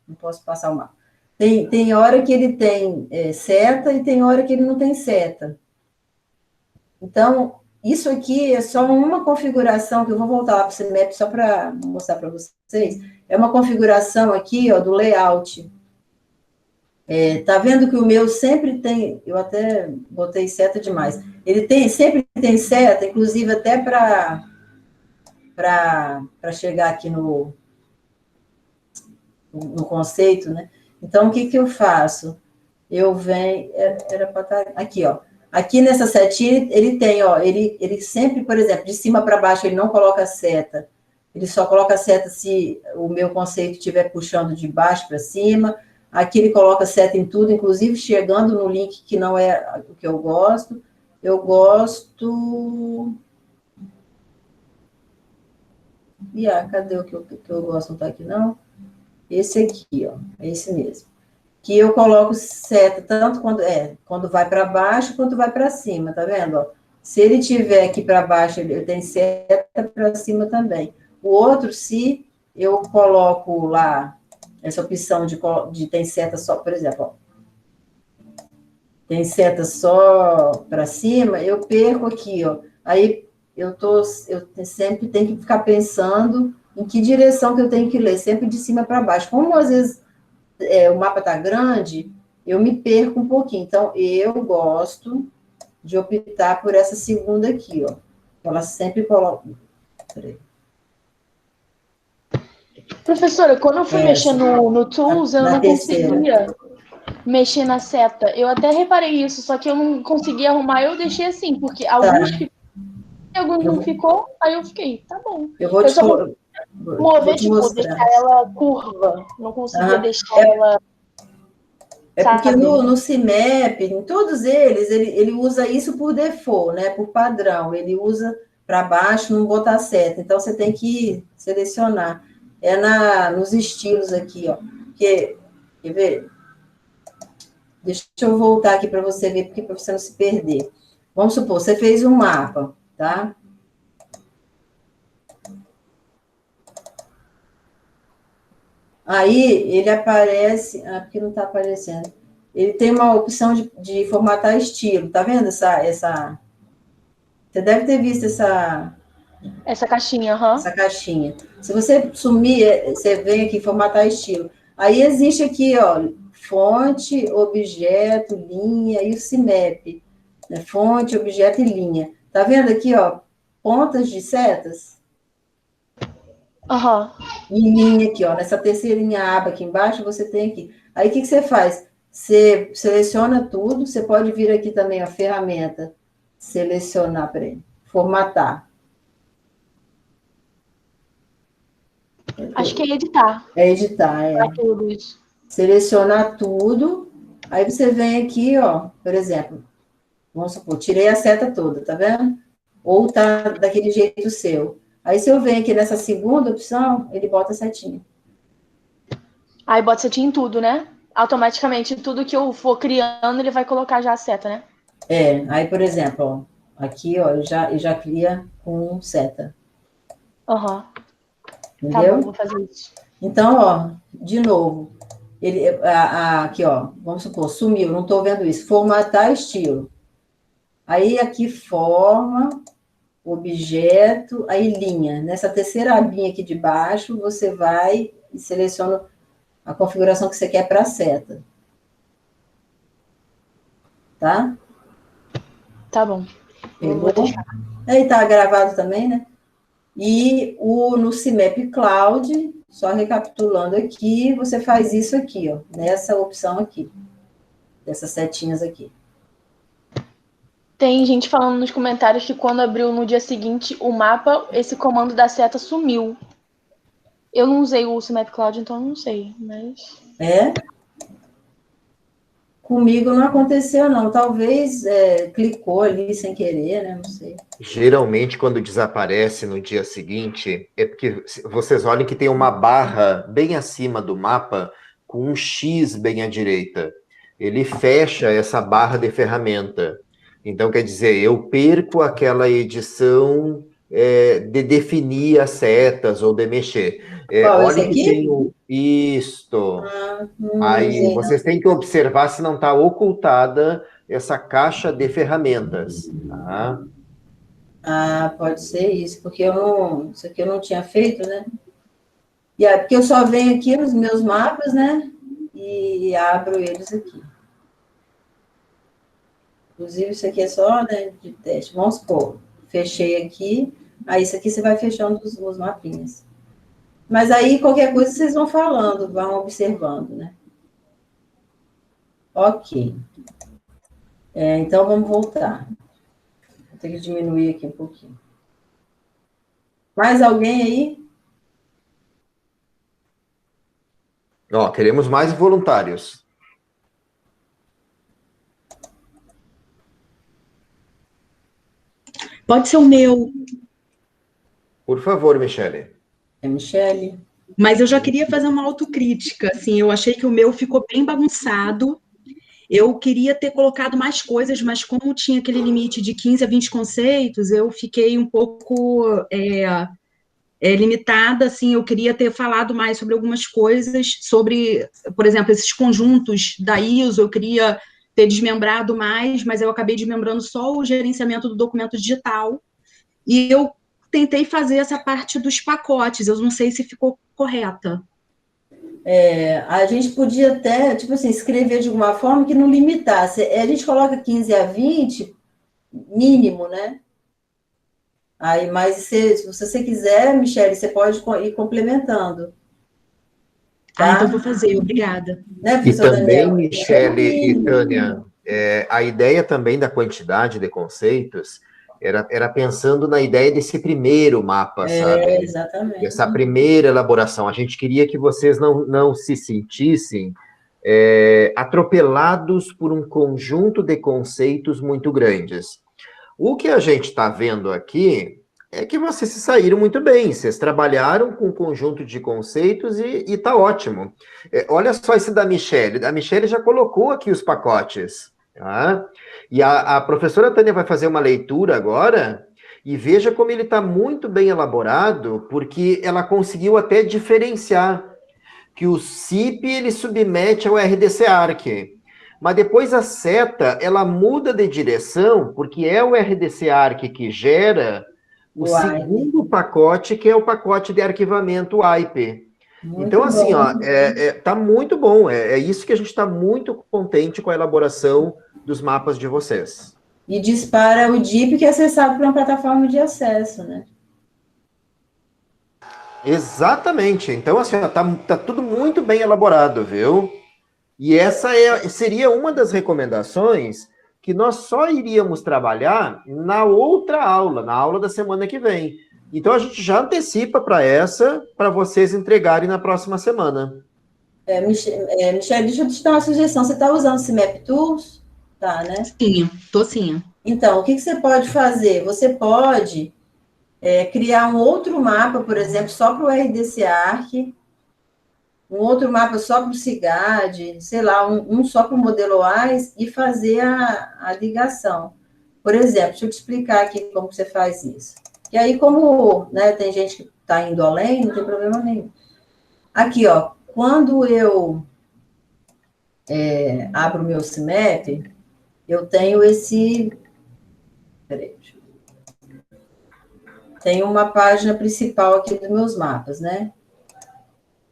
não posso passar o mapa, tem hora que ele tem seta e tem hora que ele não tem seta. Então, isso aqui é só uma configuração, que eu vou voltar lá para o CMAP só para mostrar para vocês, é uma configuração aqui, ó, do layout. Tá vendo que o meu sempre tem, eu até botei seta demais, ele sempre tem seta, inclusive até para chegar aqui no conceito, né? Então, o que eu faço? Eu venho, era para estar aqui, ó. Aqui nessa setinha, ele tem, ó, ele sempre, por exemplo, de cima para baixo, ele não coloca seta, ele só coloca seta se o meu conceito estiver puxando de baixo para cima. Aqui ele coloca seta em tudo, inclusive chegando no link que não é o que eu gosto. Eu gosto... cadê o que eu gosto? Não está aqui, não? Esse aqui, ó. É esse mesmo. Que eu coloco seta tanto quando vai para baixo, quanto vai para cima, tá vendo? Ó? Se ele tiver aqui para baixo, ele tem seta para cima também. O outro, se eu coloco lá essa opção de tem seta só, por exemplo, ó, tem seta só para cima, eu perco aqui, ó. Aí eu sempre tenho que ficar pensando em que direção que eu tenho que ler, sempre de cima para baixo. Como às vezes o mapa está grande, eu me perco um pouquinho. Então, eu gosto de optar por essa segunda aqui, ó. Ela sempre coloca... Peraí. Professora, quando eu fui mexer no Tools, eu não conseguia mexer na seta. Eu até reparei isso, só que eu não conseguia arrumar, eu deixei assim, porque alguns ficou, alguns não ficou, aí eu fiquei, tá bom. Eu vou te mover, tipo, deixar ela curva, não conseguia deixar ela... porque no CMAP, em todos eles, ele usa isso por default, né, por padrão, ele usa para baixo, não botar seta, então você tem que selecionar. Nos estilos aqui, ó. Quer ver? Deixa eu voltar aqui para você ver, porque para você não se perder. Vamos supor, você fez um mapa, tá? Aí, ele aparece... porque não está aparecendo. Ele tem uma opção de formatar estilo, tá vendo essa... Você deve ter visto essa caixinha, aham. Essa caixinha. Se você sumir, você vem aqui, formatar estilo. Aí existe aqui, ó, fonte, objeto, linha e o CMAP. Né? Fonte, objeto e linha. Tá vendo aqui, ó, pontas de setas? Aham. Em linha aqui, ó, nessa terceirinha aba aqui embaixo, você tem aqui. Aí, o que você faz? Você seleciona tudo, você pode vir aqui também, a ferramenta, selecionar, peraí, formatar. Acho que é editar. É editar, Pra tudo isso. selecionar tudo, aí você vem aqui, ó, por exemplo, vamos supor, tirei a seta toda, tá vendo? Ou tá daquele jeito seu. Aí, se eu venho aqui nessa segunda opção, ele bota a setinha. Aí bota setinha em tudo, né? Automaticamente, tudo que eu for criando, ele vai colocar já a seta, né? Aí, por exemplo, ó, aqui, ó, eu já cria com seta, Aham. Tá bom, entendeu? vou fazer isso. Então, ó, de novo, ele, aqui, ó, vamos supor, sumiu, não estou vendo isso. Formatar estilo. Aí, aqui, forma, objeto, aí linha. Nessa terceira abinha aqui de baixo, você vai e seleciona a configuração que você quer para a seta. Tá? Tá bom. Vou Pegou? deixar. Aí tá gravado também, né? E no CIMAP Cloud, só recapitulando aqui, você faz isso aqui, ó, nessa opção aqui, dessas setinhas aqui. Tem gente falando nos comentários que quando abriu no dia seguinte o mapa, esse comando da seta sumiu. Eu não usei o CMap Cloud, então não sei, mas... Comigo não aconteceu, não. Talvez clicou ali sem querer, né? Não sei. Geralmente, quando desaparece no dia seguinte, é porque vocês olhem que tem uma barra bem acima do mapa com um X bem à direita. Ele fecha essa barra de ferramenta. Então, quer dizer, eu perco aquela edição de definir as setas ou de mexer. Qual, esse Olhem que aqui? tem isto. Não Aí sei, não. vocês têm que observar se não está ocultada essa caixa de ferramentas. Tá? Pode ser isso, porque isso aqui eu não tinha feito, né? E é porque eu só venho aqui nos meus mapas, né? E abro eles aqui. Inclusive, isso aqui é só, né, de teste. Vamos supor, fechei aqui, aí isso aqui você vai fechando os mapinhas. Mas aí, qualquer coisa, vocês vão falando, vão observando, né? Ok. Então, vamos voltar. Vou ter que diminuir aqui um pouquinho. Mais alguém aí? Ó, queremos mais voluntários. Pode ser o meu, Por favor, Michele. Michele? mas eu já queria fazer uma autocrítica, assim, eu achei que o meu ficou bem bagunçado, eu queria ter colocado mais coisas, mas como tinha aquele limite de 15 a 20 conceitos, eu fiquei um pouco limitada, assim, eu queria ter falado mais sobre algumas coisas, sobre, por exemplo, esses conjuntos da ISO, eu queria ter desmembrado mais, mas eu acabei desmembrando só o gerenciamento do documento digital, e eu tentei fazer essa parte dos pacotes, eu não sei se ficou correta. A gente podia até, tipo assim, escrever de alguma forma que não limitasse. A gente coloca 15 a 20, mínimo, né? Aí, mas se você quiser, Michele, você pode ir complementando. Tá? Então vou fazer, obrigada. Né, E professor também, Daniel? Michele e Tânia, a ideia também da quantidade de conceitos era pensando na ideia desse primeiro mapa, sabe? Exatamente. Essa primeira elaboração. A gente queria que vocês não se sentissem atropelados por um conjunto de conceitos muito grandes. O que a gente está vendo aqui é que vocês se saíram muito bem, vocês trabalharam com um conjunto de conceitos e está ótimo. Olha só esse da Michele. A Michele já colocou aqui os pacotes. Tá? E a professora Tânia vai fazer uma leitura agora e veja como ele está muito bem elaborado, porque ela conseguiu até diferenciar que o CIP ele submete ao RDC-ARC. Mas depois a seta, ela muda de direção, porque é o RDC-ARC que gera o segundo pacote, que é o pacote de arquivamento WIPE. Então, assim, tá muito bom. É isso que a gente está muito contente com a elaboração dos mapas de vocês. E dispara o DIP, que é acessado por uma plataforma de acesso, né? Exatamente. Então, assim, ó, tá tudo muito bem elaborado, viu? E essa seria uma das recomendações que nós só iríamos trabalhar na outra aula, na aula da semana que vem. Então, a gente já antecipa para essa, para vocês entregarem na próxima semana. Michele, deixa eu te dar uma sugestão. Você está usando o CIMAP Tools? Tá, né? Sim, tô sim. Então, o que você pode fazer? Você pode criar um outro mapa, por exemplo, só para o RDC Arc, um outro mapa só para o CIGAD, sei lá, um só para o modelo AIS e fazer a ligação. Por exemplo, deixa eu te explicar aqui como você faz isso. E aí, como, né, tem gente que está indo além, não tem problema nenhum. Aqui, ó, quando eu abro o meu CIMAP, eu tenho esse... Peraí, tenho uma página principal aqui dos meus mapas, né?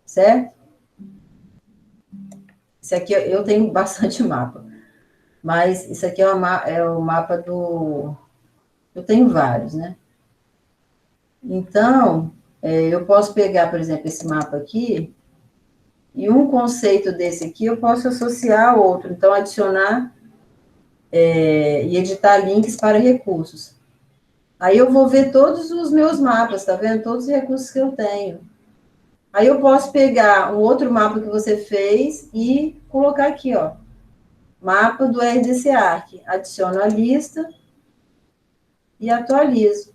Certo? Esse aqui, eu tenho bastante mapa. Mas isso aqui é o mapa do... Eu tenho vários, né? Então, eu posso pegar, por exemplo, esse mapa aqui, e um conceito desse aqui eu posso associar a outro. Então, adicionar e editar links para recursos. Aí eu vou ver todos os meus mapas, tá vendo? Todos os recursos que eu tenho. Aí eu posso pegar um outro mapa que você fez e colocar aqui, ó. Mapa do RDC Arc. Adiciono a lista e atualizo.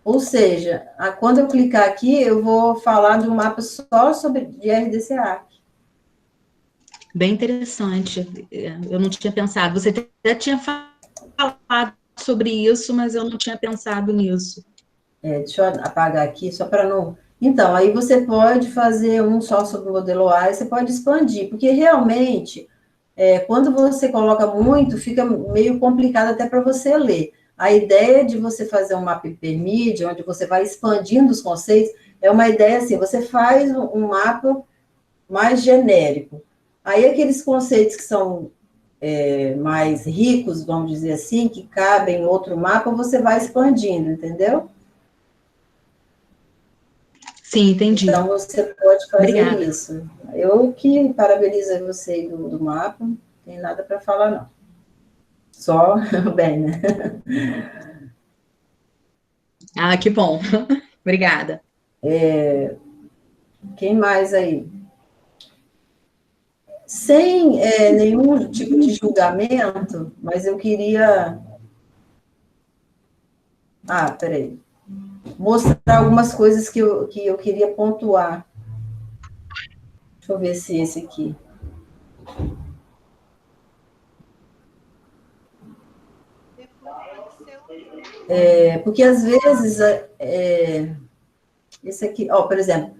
Ou seja, quando eu clicar aqui, eu vou falar de um mapa só sobre de RDC Arc. Bem interessante. Eu não tinha pensado. Você até tinha falado sobre isso, mas eu não tinha pensado nisso. Deixa eu apagar aqui, só para não... Então, aí você pode fazer um só sobre o modelo A, você pode expandir, porque realmente, quando você coloca muito, fica meio complicado até para você ler. A ideia de você fazer um mapa hipermídia, onde você vai expandindo os conceitos, é uma ideia assim, você faz um mapa mais genérico. Aí aqueles conceitos que são mais ricos, vamos dizer assim, que cabem em outro mapa, você vai expandindo, entendeu? Sim, entendi. Então, você pode fazer Obrigada. isso. Eu que parabenizo você do mapa, não tem nada para falar, não. Só bem, né? Ah, que bom. Obrigada. Quem mais aí? Sem nenhum tipo de julgamento, mas eu queria... peraí. Mostrar algumas coisas que eu queria pontuar. Deixa eu ver se esse aqui. Porque às vezes esse aqui, por exemplo,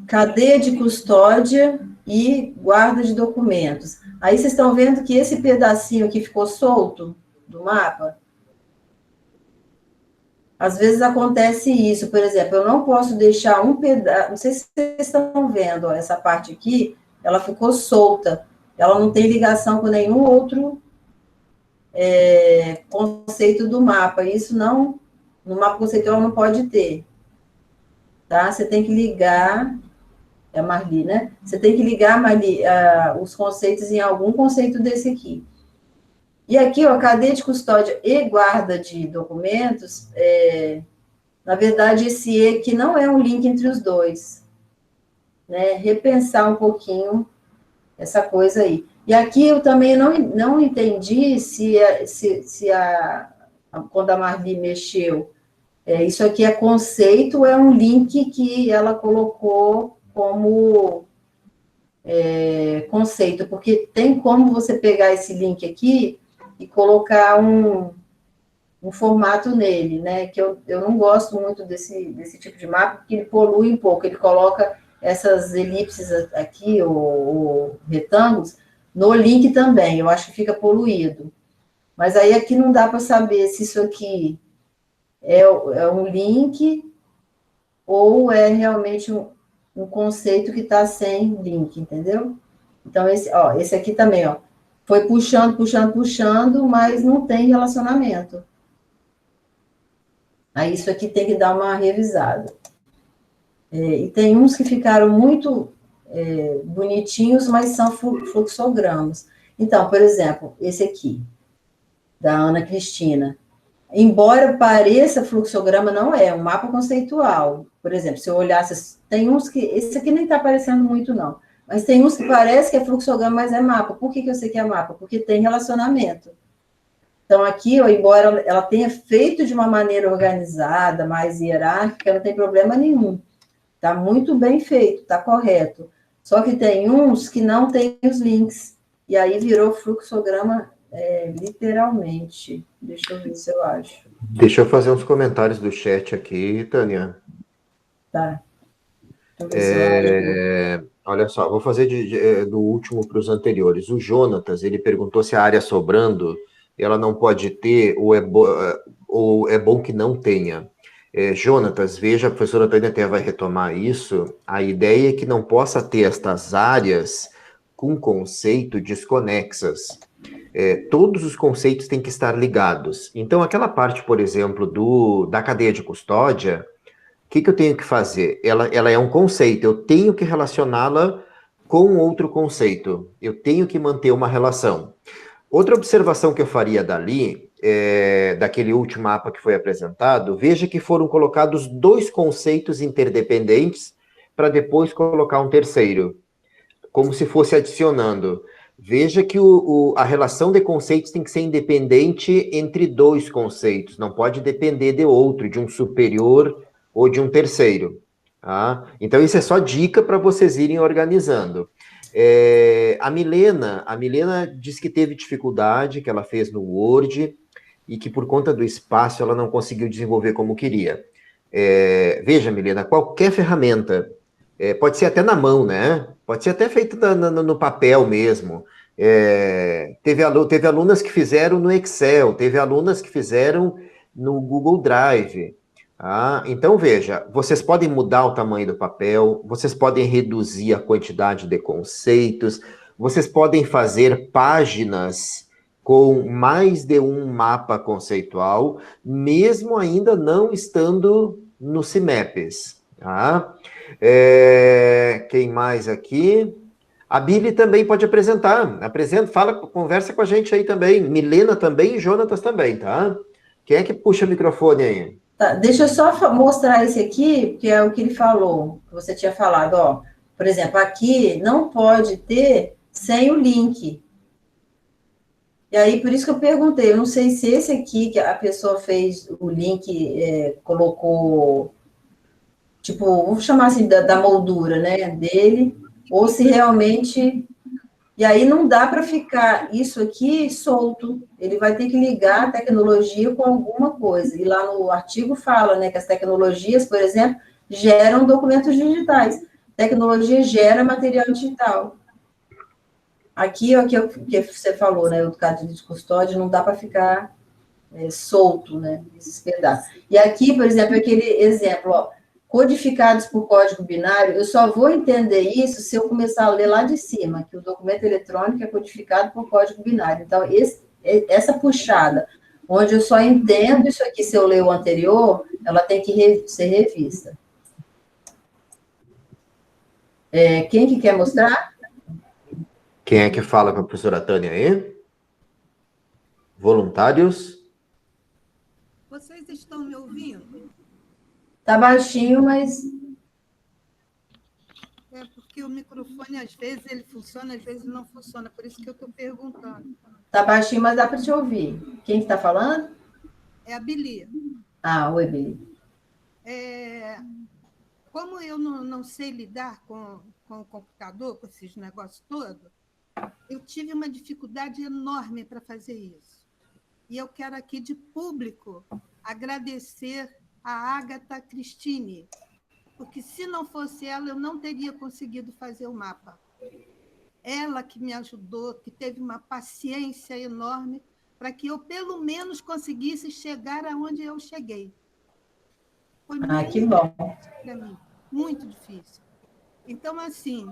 cadeia de custódia e guarda de documentos. Aí vocês estão vendo que esse pedacinho aqui ficou solto do mapa? Às vezes acontece isso, por exemplo, eu não posso deixar um pedaço, não sei se vocês estão vendo, essa parte aqui, ela ficou solta, ela não tem ligação com nenhum outro conceito do mapa, isso não, no mapa conceitual não pode ter, tá? Você tem que ligar, é a Marli, né? Você tem que ligar, Marli, os conceitos em algum conceito desse aqui. E aqui, ó, cadeia de custódia e guarda de documentos, na verdade, esse E aqui não é um link entre os dois, né? Repensar um pouquinho essa coisa aí. E aqui eu também não entendi quando a Marli mexeu, isso aqui é conceito ou é um link que ela colocou como conceito, porque tem como você pegar esse link aqui e colocar um formato nele, né? Que eu não gosto muito desse tipo de mapa, porque ele polui um pouco, ele coloca essas elipses aqui, ou retângulos, no link também, eu acho que fica poluído. Mas aí aqui não dá para saber se isso aqui é um link ou é realmente um conceito que está sem link, entendeu? Então, esse aqui também, ó, foi puxando, mas não tem relacionamento. Aí isso aqui tem que dar uma revisada. E tem uns que ficaram muito bonitinhos, mas são fluxogramas. Então, por exemplo, esse aqui, da Ana Cristina. Embora pareça fluxograma, não é um mapa conceitual. Por exemplo, se eu olhasse, tem uns que, esse aqui nem está aparecendo muito, não, mas tem uns que parece que é fluxograma, mas é mapa. Por que eu sei que é mapa? Porque tem relacionamento. Então, aqui, embora ela tenha feito de uma maneira organizada, mais hierárquica, não tem problema nenhum. Está muito bem feito, está correto. Só que tem uns que não tem os links, e aí virou fluxograma literalmente. Deixa eu ver se eu acho. Deixa eu fazer uns comentários do chat aqui, Tânia. Tá. Deixa eu ver se eu acho. Olha só, vou fazer do último para os anteriores. O Jonatas, ele perguntou se a área sobrando, ela não pode ter, ou é bom que não tenha. Jonatas, veja, a professora Tânia até vai retomar isso, a ideia é que não possa ter estas áreas com conceito desconexas. Todos os conceitos têm que estar ligados. Então, aquela parte, por exemplo, da cadeia de custódia, o que eu tenho que fazer? Ela é um conceito, eu tenho que relacioná-la com outro conceito, eu tenho que manter uma relação. Outra observação que eu faria dali, daquele último mapa que foi apresentado, veja que foram colocados 2 conceitos interdependentes para depois colocar um terceiro, como se fosse adicionando. Veja que a relação de conceitos tem que ser independente entre 2 conceitos, não pode depender de outro, de um superior ou de um terceiro. Tá? Então, isso é só dica para vocês irem organizando. A Milena disse que teve dificuldade, que ela fez no Word, e que por conta do espaço ela não conseguiu desenvolver como queria. Veja, Milena, qualquer ferramenta, pode ser até na mão, né? Pode ser até feito no papel mesmo. Teve alunas que fizeram no Excel, teve alunas que fizeram no Google Drive. Então, veja, vocês podem mudar o tamanho do papel, vocês podem reduzir a quantidade de conceitos, vocês podem fazer páginas com mais de um mapa conceitual, mesmo ainda não estando no CIMEPES. Tá? Quem mais aqui? A Billy também pode apresentar. Conversa com a gente aí também. Milena também e Jonatas também, tá? Quem é que puxa o microfone aí? Tá, deixa eu só mostrar esse aqui, que é o que ele falou, que você tinha falado, ó. Por exemplo, aqui não pode ter sem o link. E aí, por isso que eu perguntei, eu não sei se esse aqui que a pessoa fez o link, colocou, tipo, vamos chamar assim, da moldura, né, dele, ou se realmente... E aí não dá para ficar isso aqui solto, ele vai ter que ligar a tecnologia com alguma coisa. E lá no artigo fala, né, que as tecnologias, por exemplo, geram documentos digitais. Tecnologia gera material digital. Aqui, o que você falou, né, o caso de custódia, não dá para ficar solto, né, esses pedaços. E aqui, por exemplo, aquele exemplo, ó, codificados por código binário, eu só vou entender isso se eu começar a ler lá de cima, que o documento eletrônico é codificado por código binário. Então, essa puxada, onde eu só entendo isso aqui se eu ler o anterior, ela tem que ser revista. Quem que quer mostrar? Quem é que fala com a professora Tânia aí? Voluntários? Vocês estão me ouvindo? Tá baixinho, mas... Porque o microfone, às vezes, ele funciona, às vezes não funciona. Por isso que eu estou perguntando. Tá baixinho, mas dá para te ouvir. Quem está falando? É a Bili. Oi, Bili. Como eu não sei lidar com o computador, com esses negócios todos, eu tive uma dificuldade enorme para fazer isso. E eu quero aqui, de público, agradecer a Agatha Cristine, porque se não fosse ela, eu não teria conseguido fazer o mapa. Ela que me ajudou, que teve uma paciência enorme para que eu, pelo menos, conseguisse chegar aonde eu cheguei. Foi muito Que bom. para mim, muito difícil. Então, assim,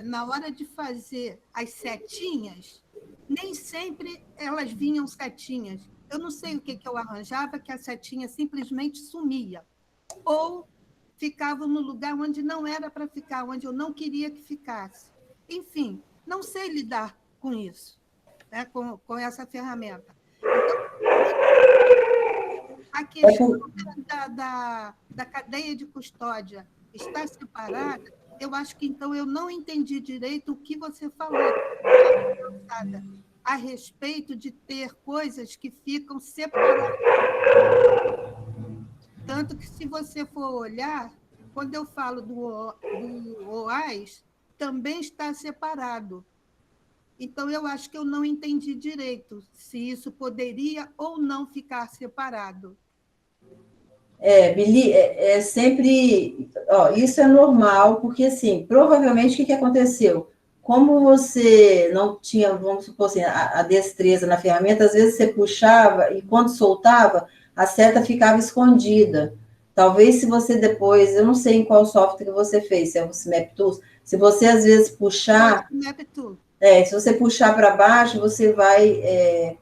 na hora de fazer as setinhas, nem sempre elas vinham setinhas. Eu não sei o que eu arranjava, que a setinha simplesmente sumia. Ou ficavam no lugar onde não era para ficar, onde eu não queria que ficasse. Enfim, não sei lidar com isso, né, com essa ferramenta. Então, a questão da cadeia de custódia está separada, eu acho que, então, eu não entendi direito o que você falou a respeito de ter coisas que ficam separadas. Tanto que, se você for olhar, quando eu falo do OAS, também está separado. Então, eu acho que eu não entendi direito se isso poderia ou não ficar separado. Bili, sempre... Ó, isso é normal, porque, assim, provavelmente, o que aconteceu? Como você não tinha, vamos supor assim, a destreza na ferramenta, às vezes você puxava e, quando soltava, a seta ficava escondida. Talvez, se você depois... Eu não sei em qual software que você fez, se é o Snap Tools, se você, às vezes, puxar... Snap Tools. Se você puxar para baixo, você vai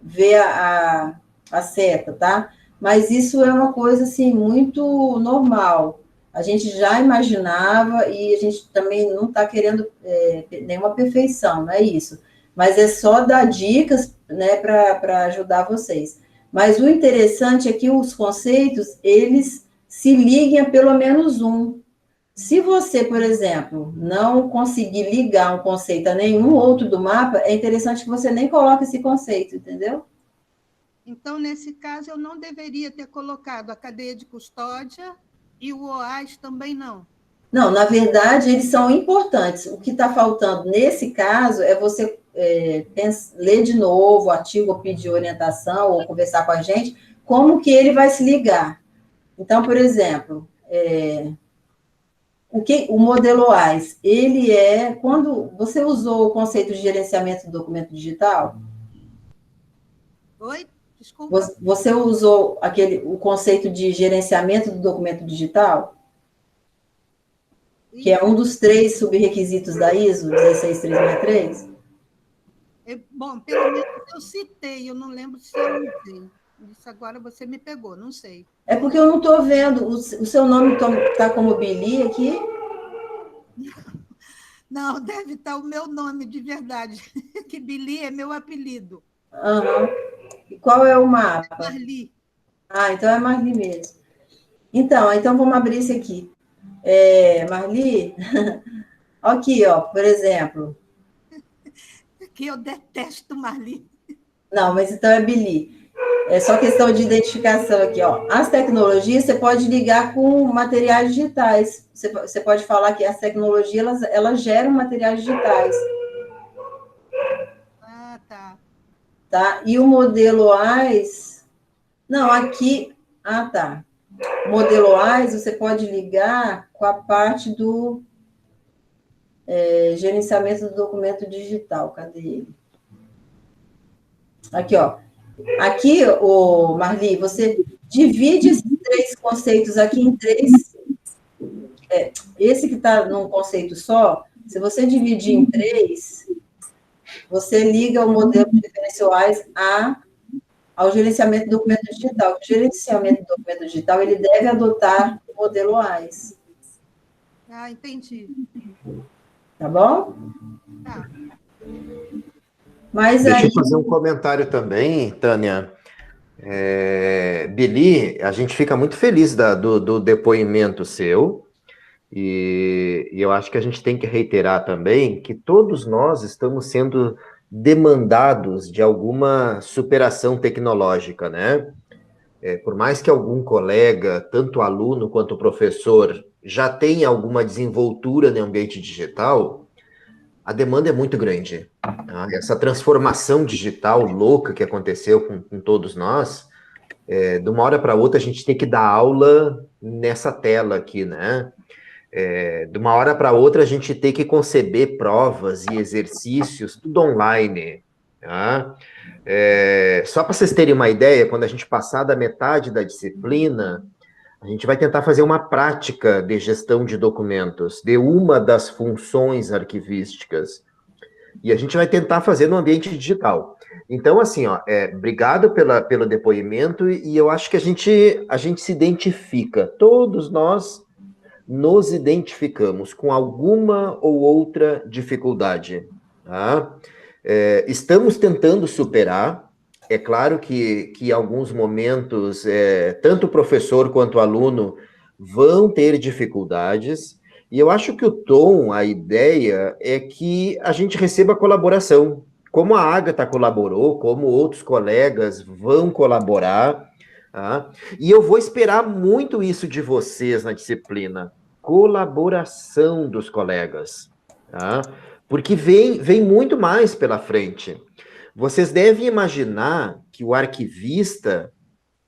ver a seta, tá? Mas isso é uma coisa, assim, muito normal. A gente já imaginava e a gente também não está querendo nenhuma perfeição, não é isso. Mas é só dar dicas, né, para ajudar vocês. Mas o interessante é que os conceitos, eles se liguem a pelo menos um. Se você, por exemplo, não conseguir ligar um conceito a nenhum outro do mapa, é interessante que você nem coloque esse conceito, entendeu? Então, nesse caso, eu não deveria ter colocado a cadeia de custódia e o OAS também não. Não, na verdade, eles são importantes. O que está faltando nesse caso é você ler de novo o artigo, ou pedir orientação, ou conversar com a gente, como que ele vai se ligar. Então, por exemplo... O modelo OAS, ele quando você usou o conceito de gerenciamento do documento digital? Oi? Desculpa. Você usou o conceito de gerenciamento do documento digital? Que é um dos 3 subrequisitos da ISO 16363? Bom, pelo menos eu citei, eu não lembro se eu usei. Isso agora você me pegou, não sei. É porque eu não estou vendo. O seu nome está como Bili aqui? Não, deve estar o meu nome de verdade, que Bili é meu apelido. Uhum. E qual é o mapa? Marli. Ah, então é Marli mesmo. Então vamos abrir esse aqui. Marli, aqui, ó, por exemplo. Que eu detesto Marli. Não, mas então é Bili. É só questão de identificação aqui, ó. As tecnologias você pode ligar com materiais digitais. Você pode falar que as tecnologias, elas geram materiais digitais. Ah, tá. Tá? E o modelo AIS... Não, aqui... Ah, tá. O modelo AIS você pode ligar com a parte do gerenciamento do documento digital. Cadê ele? Aqui, ó. Aqui, Marli, você divide esses 3 conceitos aqui em 3. Esse que está num conceito só, se você dividir em 3, você liga o modelo de referenciais ao gerenciamento do documento digital. O gerenciamento do documento digital, ele deve adotar o modelo AIS. Ah, entendi. Tá bom? Tá. Mas Deixa aí... eu fazer um comentário também, Tânia. Bili, a gente fica muito feliz do depoimento seu, e eu acho que a gente tem que reiterar também que todos nós estamos sendo demandados de alguma superação tecnológica, né? Por mais que algum colega, tanto aluno quanto professor, já tenha alguma desenvoltura no ambiente digital, a demanda é muito grande. Tá? Essa transformação digital louca que aconteceu com todos nós, de uma hora para outra a gente tem que dar aula nessa tela aqui, né? De uma hora para outra a gente tem que conceber provas e exercícios, tudo online. Tá? Só para vocês terem uma ideia, quando a gente passar da metade da disciplina, a gente vai tentar fazer uma prática de gestão de documentos, de uma das funções arquivísticas. E a gente vai tentar fazer no ambiente digital. Então, assim, ó, obrigado pelo depoimento, e eu acho que a gente se identifica, todos nós nos identificamos com alguma ou outra dificuldade, tá? Estamos tentando superar. É claro que em alguns momentos, tanto o professor quanto o aluno vão ter dificuldades, e eu acho que o tom, a ideia é que a gente receba colaboração, como a Agatha colaborou, como outros colegas vão colaborar, tá? E eu vou esperar muito isso de vocês na disciplina, colaboração dos colegas, tá? Porque vem muito mais pela frente. Vocês devem imaginar que o arquivista,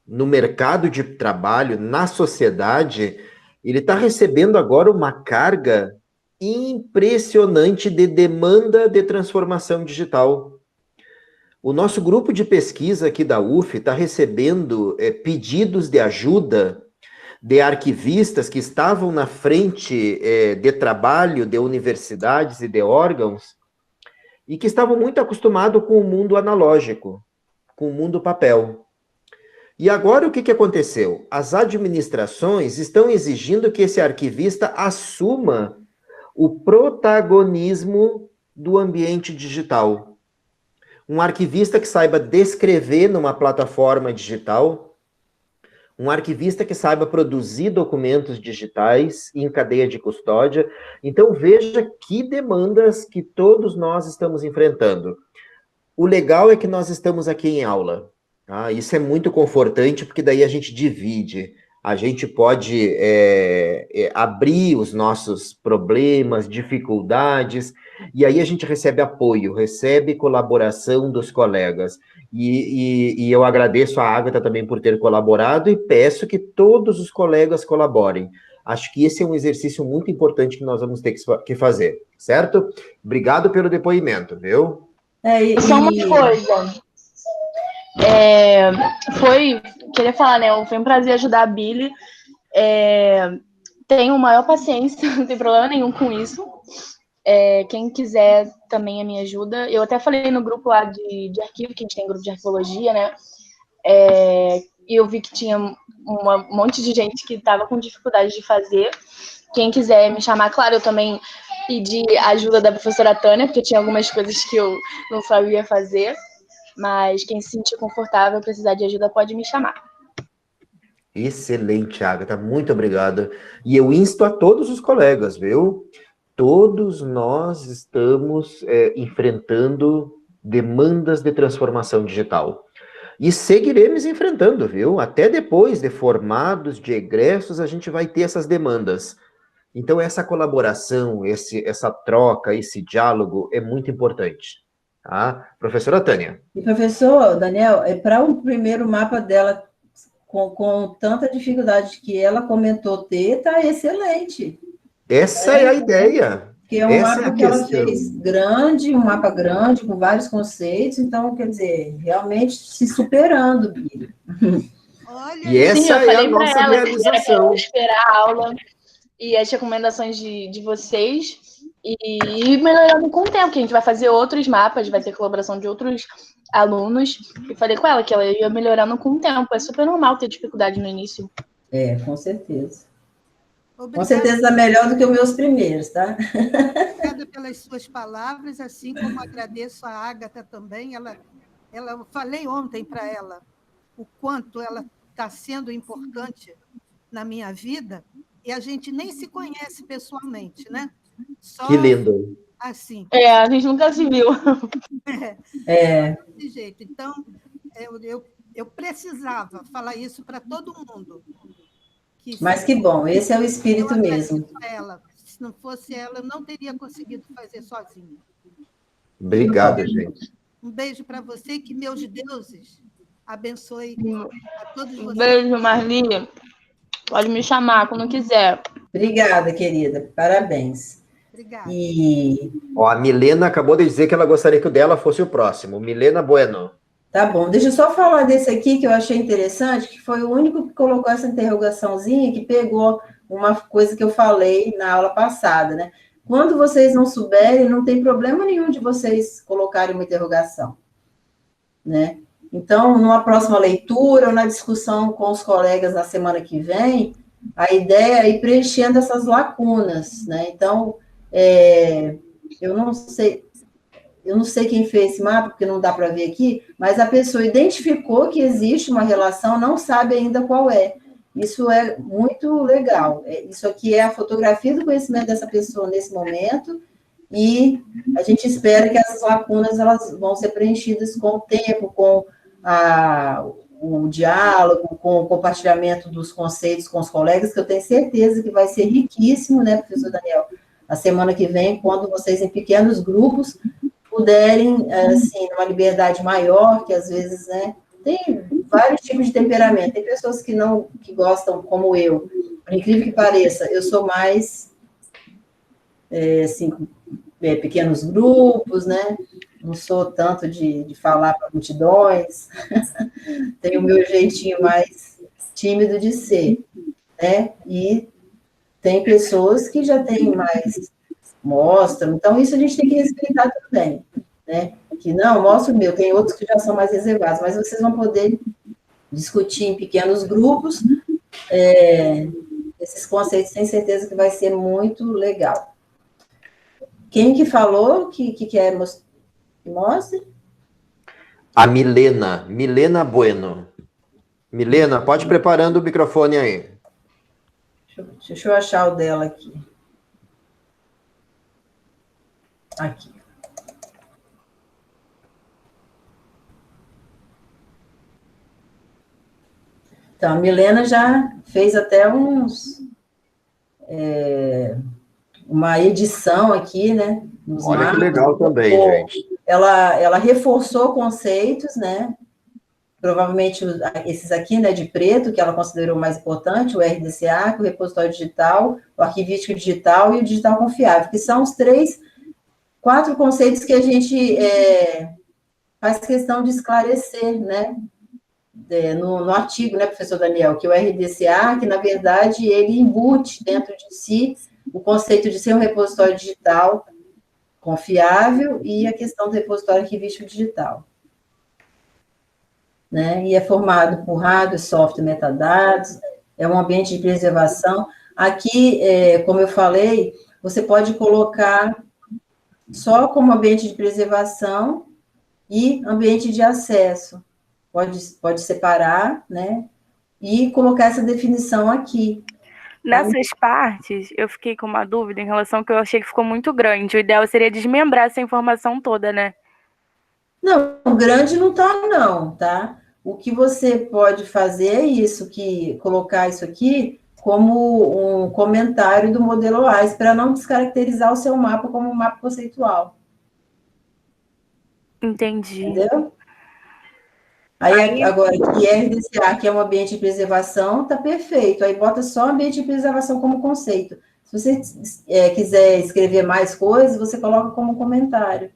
no mercado de trabalho, na sociedade, ele está recebendo agora uma carga impressionante de demanda de transformação digital. O nosso grupo de pesquisa aqui da UF está recebendo pedidos de ajuda de arquivistas que estavam na frente de trabalho de universidades e de órgãos e que estavam muito acostumados com o mundo analógico, com o mundo papel. E agora o que aconteceu? As administrações estão exigindo que esse arquivista assuma o protagonismo do ambiente digital. Um arquivista que saiba descrever numa plataforma digital, um arquivista que saiba produzir documentos digitais em cadeia de custódia. Então, veja que demandas que todos nós estamos enfrentando. O legal é que nós estamos aqui em aula. Tá? Isso é muito confortante, porque daí a gente divide. A gente pode abrir os nossos problemas, dificuldades, e aí a gente recebe apoio, recebe colaboração dos colegas. E eu agradeço a Agatha também por ter colaborado e peço que todos os colegas colaborem. Acho que esse é um exercício muito importante que nós vamos ter que fazer, certo? Obrigado pelo depoimento, viu? Só uma coisa. Queria falar, né? Foi um prazer ajudar a Billy. Tenho maior paciência, não tem problema nenhum com isso. Quem quiser também a minha ajuda. Eu até falei no grupo lá de arquivo, que a gente tem grupo de arqueologia, né? E eu vi que tinha um monte de gente que estava com dificuldade de fazer. Quem quiser me chamar, claro, eu também pedi a ajuda da professora Tânia, porque tinha algumas coisas que eu não sabia fazer. Mas quem se sentir confortável, precisar de ajuda, pode me chamar. Excelente, Agatha, muito obrigado. E eu insto a todos os colegas, viu? Todos nós estamos enfrentando demandas de transformação digital. E seguiremos enfrentando, viu? Até depois de formados, de egressos, a gente vai ter essas demandas. Então, essa colaboração, essa troca, esse diálogo é muito importante. Tá? Professora Tânia. E, professor Daniel, para o primeiro mapa dela, com tanta dificuldade que ela comentou ter, está excelente. Essa é a ideia. Que é um mapa que ela fez grande, um mapa grande, com vários conceitos, então, quer dizer, realmente se superando, Bíblia. Olha, e essa é a nossa realização. Esperar a aula e as recomendações de vocês e melhorando com o tempo, que a gente vai fazer outros mapas, vai ter colaboração de outros alunos. E falei com ela que ela ia melhorando com o tempo. É super normal ter dificuldade no início. Com certeza. Obrigada. Com certeza melhor do que os meus primeiros, tá? Obrigada pelas suas palavras, assim como agradeço a Agatha também. Eu falei ontem para ela o quanto ela está sendo importante na minha vida, e a gente nem se conhece pessoalmente, né? Só que lindo. Assim. A gente nunca se viu. Desse jeito. Então, eu precisava falar isso para todo mundo. Mas que bom, esse é o espírito mesmo. Ela. Se não fosse ela, eu não teria conseguido fazer sozinha. Obrigado, gente. Um beijo para você e que meus deuses abençoe a todos vocês. Beijo, Marli. Pode me chamar quando quiser. Obrigada, querida. Parabéns. Obrigada. A Milena acabou de dizer que ela gostaria que o dela fosse o próximo. Milena Bueno. Tá bom, deixa eu só falar desse aqui que eu achei interessante, que foi o único que colocou essa interrogaçãozinha, que pegou uma coisa que eu falei na aula passada, né? Quando vocês não souberem, não tem problema nenhum de vocês colocarem uma interrogação, né? Então, numa próxima leitura ou na discussão com os colegas na semana que vem, a ideia é ir preenchendo essas lacunas, né? Então, eu não sei quem fez esse mapa, porque não dá para ver aqui, mas a pessoa identificou que existe uma relação, não sabe ainda qual é. Isso é muito legal. Isso aqui é a fotografia do conhecimento dessa pessoa nesse momento, e a gente espera que essas lacunas elas vão ser preenchidas com o tempo, com o diálogo, com o compartilhamento dos conceitos com os colegas, que eu tenho certeza que vai ser riquíssimo, né, professor Daniel? A semana que vem, quando vocês, em pequenos grupos, puderem, assim, numa liberdade maior, que às vezes, né, tem vários tipos de temperamento. Tem pessoas que gostam, como eu, por incrível que pareça, eu sou mais, assim, pequenos grupos, né? Não sou tanto de falar para multidões. Tenho o meu jeitinho mais tímido de ser, né? E tem pessoas que já têm mais, mostram. Então, isso a gente tem que respeitar também, né? Que não, mostra o meu, tem outros que já são mais reservados, mas vocês vão poder discutir em pequenos grupos esses conceitos, tenho certeza que vai ser muito legal. Quem que falou que quer que mostre? A Milena Bueno. Milena, pode ir preparando o microfone aí. Deixa eu achar o dela aqui. Aqui. Então, a Milena já fez até uma edição aqui, né? Olha mapas. Que legal também, gente. Ela reforçou conceitos, né? Provavelmente esses aqui, né, de preto, que ela considerou mais importante, o RDCA, o repositório digital, o arquivístico digital e o digital confiável, que são os 4 conceitos que a gente faz questão de esclarecer, né? No artigo, né, professor Daniel, que o RDCA, que na verdade ele embute dentro de si o conceito de ser um repositório digital confiável e a questão do repositório arquivístico digital, né, e é formado por hardware, software, metadados, é um ambiente de preservação. Aqui, como eu falei, você pode colocar só como ambiente de preservação e ambiente de acesso. Pode separar, né? E colocar essa definição aqui. Nessas partes, eu fiquei com uma dúvida em relação que eu achei que ficou muito grande. O ideal seria desmembrar essa informação toda, né? Não, grande não tá, não, tá? O que você pode fazer é isso, colocar isso aqui como um comentário do modelo OAS, para não descaracterizar o seu mapa como um mapa conceitual. Entendi. Entendeu? Aí, agora, que RDCA, que é um ambiente de preservação, tá perfeito. Aí bota só ambiente de preservação como conceito. Se você quiser escrever mais coisas, você coloca como comentário.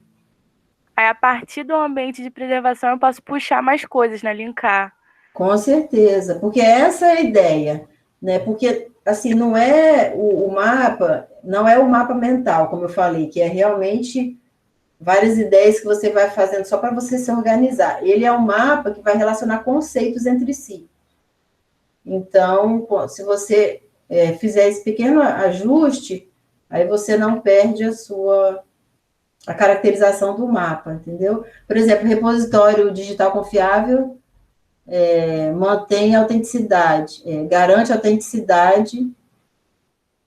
Aí, a partir do ambiente de preservação, eu posso puxar mais coisas, né? Linkar. Com certeza, porque essa é a ideia, né? Porque, assim, não é o mapa, não é o mapa mental, como eu falei, que é realmente várias ideias que você vai fazendo só para você se organizar. Ele é um mapa que vai relacionar conceitos entre si. Então, se você fizer esse pequeno ajuste, aí você não perde a caracterização do mapa, entendeu? Por exemplo, repositório digital confiável mantém a autenticidade, garante a autenticidade.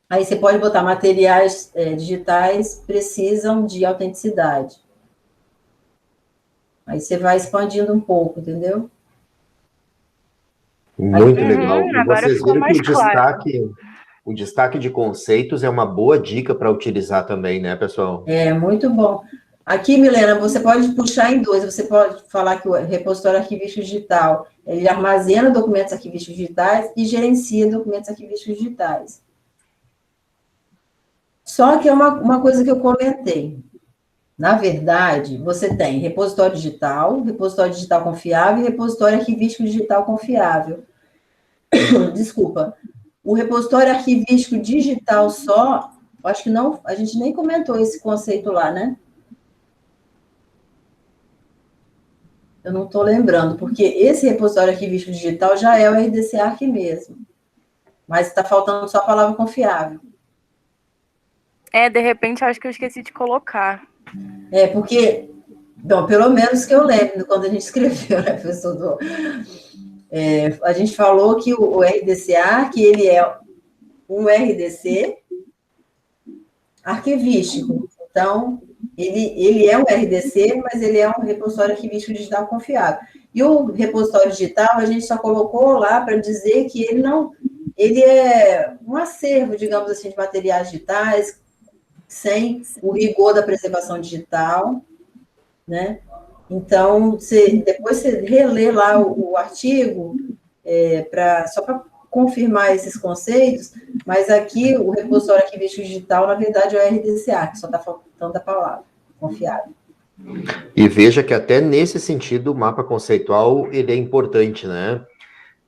Aí você pode botar materiais digitais precisam de autenticidade. Aí você vai expandindo um pouco, entendeu? Muito legal. E agora vocês viram que claro. o destaque de conceitos é uma boa dica para utilizar também, né, pessoal? É, muito bom. Aqui, Milena, você pode puxar em 2, você pode falar que o repositório arquivístico digital, ele armazena documentos arquivísticos digitais e gerencia documentos arquivísticos digitais. Só que é uma coisa que eu comentei. Na verdade, você tem repositório digital confiável e repositório arquivístico digital confiável. Desculpa. O repositório arquivístico digital só, acho que não, a gente nem comentou esse conceito lá, né? Eu não estou lembrando, porque esse repositório arquivístico digital já é o RDC Arq mesmo. Mas está faltando só a palavra confiável. De repente, eu acho que eu esqueci de colocar. Porque, bom, pelo menos que eu lembro, quando a gente escreveu, né, professor? A gente falou que o RDC Arq, ele é um RDC arquivístico. Então, ele é um RDC, mas ele é um repositório arquivístico digital confiável. E o repositório digital, a gente só colocou lá para dizer que ele é um acervo, digamos assim, de materiais digitais, sem o rigor da preservação digital, né? Então, depois você relê lá o artigo, só para confirmar esses conceitos, mas aqui o repositório arquivístico digital, na verdade, é o RDCA, que só está faltando a palavra, confiável. E veja que até nesse sentido o mapa conceitual ele é importante, né?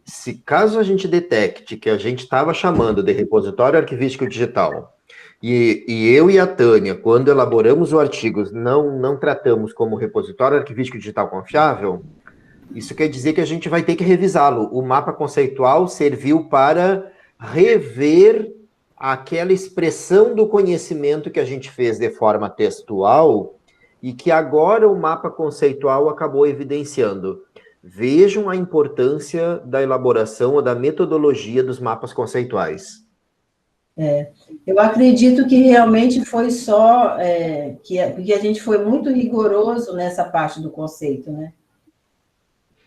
Se caso a gente detecte que a gente estava chamando de repositório arquivístico digital, e eu e a Tânia, quando elaboramos o artigo, não tratamos como repositório arquivístico digital confiável, isso quer dizer que a gente vai ter que revisá-lo. O mapa conceitual serviu para rever aquela expressão do conhecimento que a gente fez de forma textual e que agora o mapa conceitual acabou evidenciando. Vejam a importância da elaboração ou da metodologia dos mapas conceituais. Eu acredito que realmente foi só porque a gente foi muito rigoroso nessa parte do conceito, né?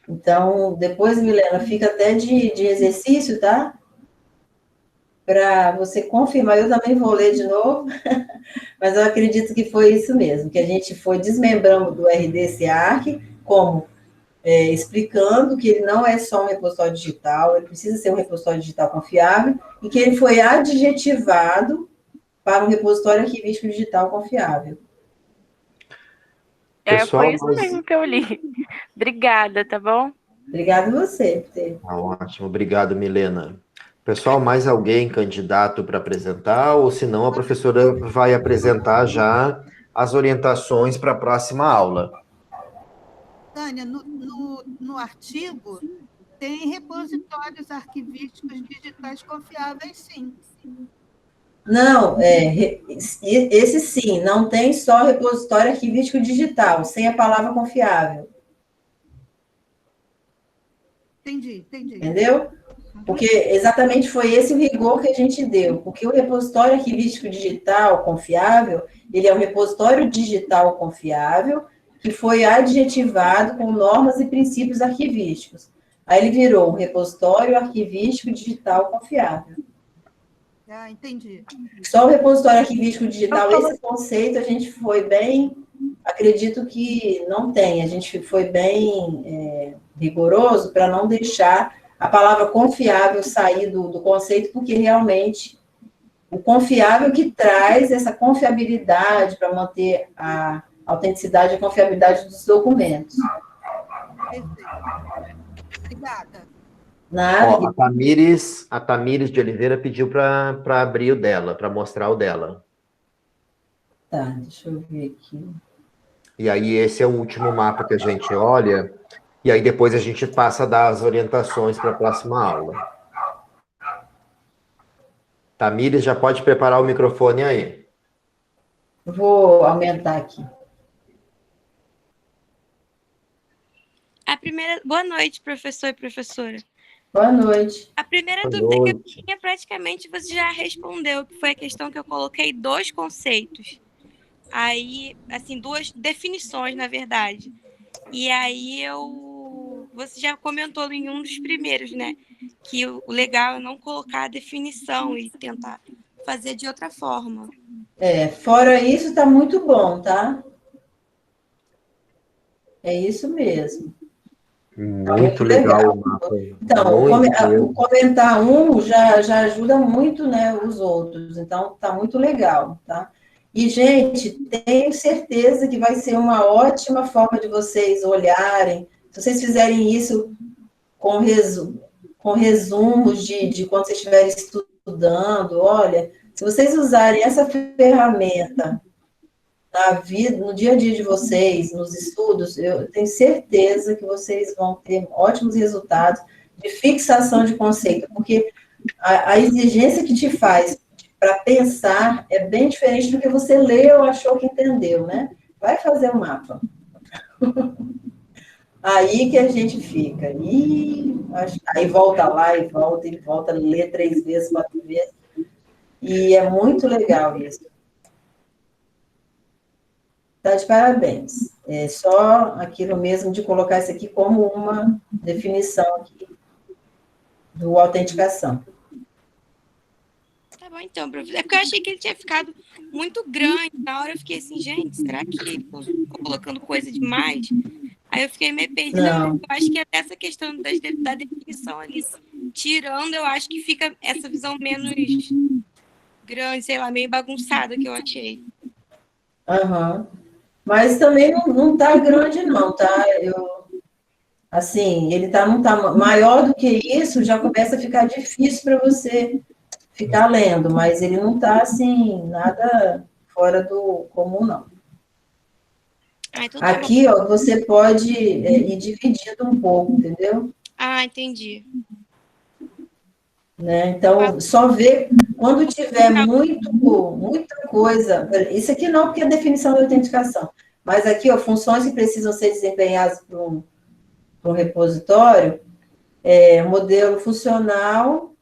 Então, depois, Milena, fica até de exercício, tá? Para você confirmar, eu também vou ler de novo, mas eu acredito que foi isso mesmo, que a gente foi desmembrando do RDC Arq, como explicando que ele não é só um repositório digital, ele precisa ser um repositório digital confiável, e que ele foi adjetivado para um repositório arquivístico digital confiável. Pessoal, foi isso mesmo que eu li. Obrigada, tá bom? Obrigada a você. Ótimo, obrigado, Milena. Pessoal, mais alguém candidato para apresentar? Ou se não, a professora vai apresentar já as orientações para a próxima aula. Tânia, no artigo tem repositórios arquivísticos digitais confiáveis, sim. Não, esse sim, não tem só repositório arquivístico digital, sem a palavra confiável. Entendi. Entendeu? Porque exatamente foi esse o rigor que a gente deu, porque o repositório arquivístico digital confiável, ele é um repositório digital confiável que foi adjetivado com normas e princípios arquivísticos. Aí ele virou um repositório arquivístico digital confiável. Entendi. Só o repositório arquivístico digital, esse conceito a gente foi bem, acredito que não tem, a gente foi bem rigoroso para não deixar a palavra confiável sair do conceito, porque realmente o confiável que traz essa confiabilidade para manter a autenticidade e confiabilidade dos documentos. Perfeito. Obrigada. Nada. A Tamires de Oliveira pediu para abrir o dela, para mostrar o dela. Tá, deixa eu ver aqui. E aí esse é o último mapa que a gente olha, e aí depois a gente passa a dar as orientações para a próxima aula. Tamires, já pode preparar o microfone aí. Vou aumentar aqui. Boa noite, professor e professora. Boa noite. A primeira dúvida que eu tinha, praticamente, você já respondeu, que foi a questão que eu coloquei 2 conceitos. Aí, assim, 2 definições, na verdade. E aí você já comentou em um dos primeiros, né? Que o legal é não colocar a definição e tentar fazer de outra forma. Fora isso, está muito bom, tá? É isso mesmo. Muito legal o mapa. Então, o comentar já ajuda muito, né, os outros. Então, está muito legal, tá? E, gente, tenho certeza que vai ser uma ótima forma de vocês olharem. Se vocês fizerem isso com resumos de quando vocês estiverem estudando, olha, Se vocês usarem essa ferramenta na vida, no dia a dia de vocês, nos estudos, eu tenho certeza que vocês vão ter ótimos resultados de fixação de conceito, porque a exigência que te faz para pensar é bem diferente do que você leu ou achou que entendeu, né? Vai fazer o mapa. Aí que a gente fica. Aí volta lá e volta, lê 3 vezes, 4 vezes. E é muito legal isso. Tá de parabéns. É só aquilo mesmo de colocar isso aqui como uma definição aqui do autenticação. Tá bom, então, professor. É porque eu achei que ele tinha ficado muito grande. Na hora eu fiquei assim, gente, será que ele ficou colocando coisa demais? Aí eu fiquei meio perdida. Não. Eu acho que até essa questão da definição ali, tirando, eu acho que fica essa visão menos grande, sei lá, meio bagunçada que eu achei. Aham. Mas também não tá grande, não, tá? Assim, ele não tá maior do que isso, já começa a ficar difícil para você ficar lendo, mas ele não tá, assim, nada fora do comum, não. Ah, então tá Aqui, bom. ó, você pode ir dividindo um pouco, entendeu? Ah, entendi. Né? Então, só ver quando tiver muita coisa. Isso aqui não, porque é a definição da autenticação. Mas aqui, ó, funções que precisam ser desempenhadas por um repositório, modelo funcional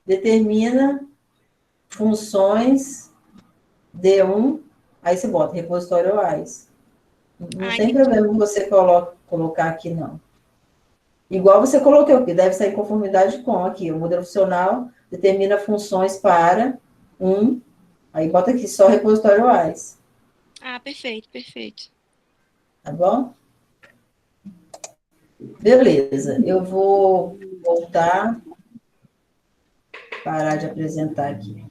determina funções D1, aí você bota repositório OAIS. Não tem problema você colocar aqui, não. Igual você colocou aqui, deve sair em conformidade com aqui. O modelo funcional determina funções para aí bota aqui só repositório OAIS. Ah, perfeito, perfeito. Tá bom? Beleza, eu vou voltar, parar de apresentar aqui.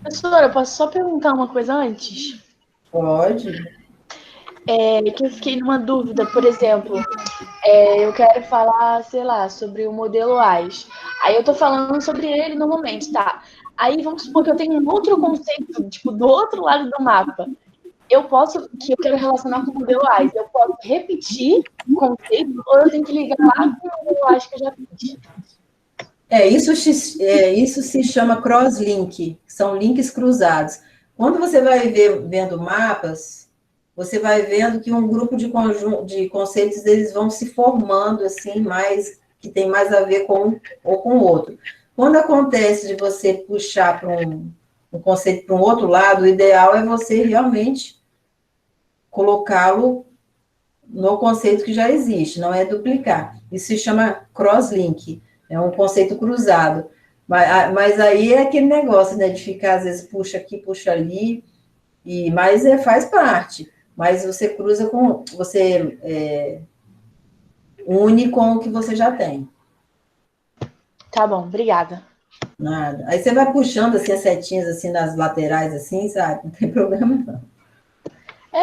Professora, eu posso só perguntar uma coisa antes? Pode. Que eu fiquei numa dúvida, por exemplo, eu quero falar, sei lá, sobre o modelo AIS. Aí eu tô falando sobre ele no momento, tá? Aí vamos supor que eu tenho um outro conceito, tipo, do outro lado do mapa. Eu quero relacionar com o modelo AIS. Eu posso repetir o conceito ou eu tenho que ligar lá com o modelo AIS que eu já fiz? Isso se chama crosslink, são links cruzados. Quando você vai vendo mapas, você vai vendo que um grupo de conceitos eles vão se formando assim, que tem mais a ver com um ou com o outro. Quando acontece de você puxar para um conceito para um outro lado, o ideal é você realmente colocá-lo no conceito que já existe, não é duplicar. Isso se chama crosslink, é um conceito cruzado. Mas aí é aquele negócio, né, de ficar, às vezes, puxa aqui, puxa ali, mas faz parte. Mas você cruza você une com o que você já tem. Tá bom, obrigada. Nada. Aí você vai puxando, assim, as setinhas, assim, nas laterais, assim, sabe? Não tem problema, não.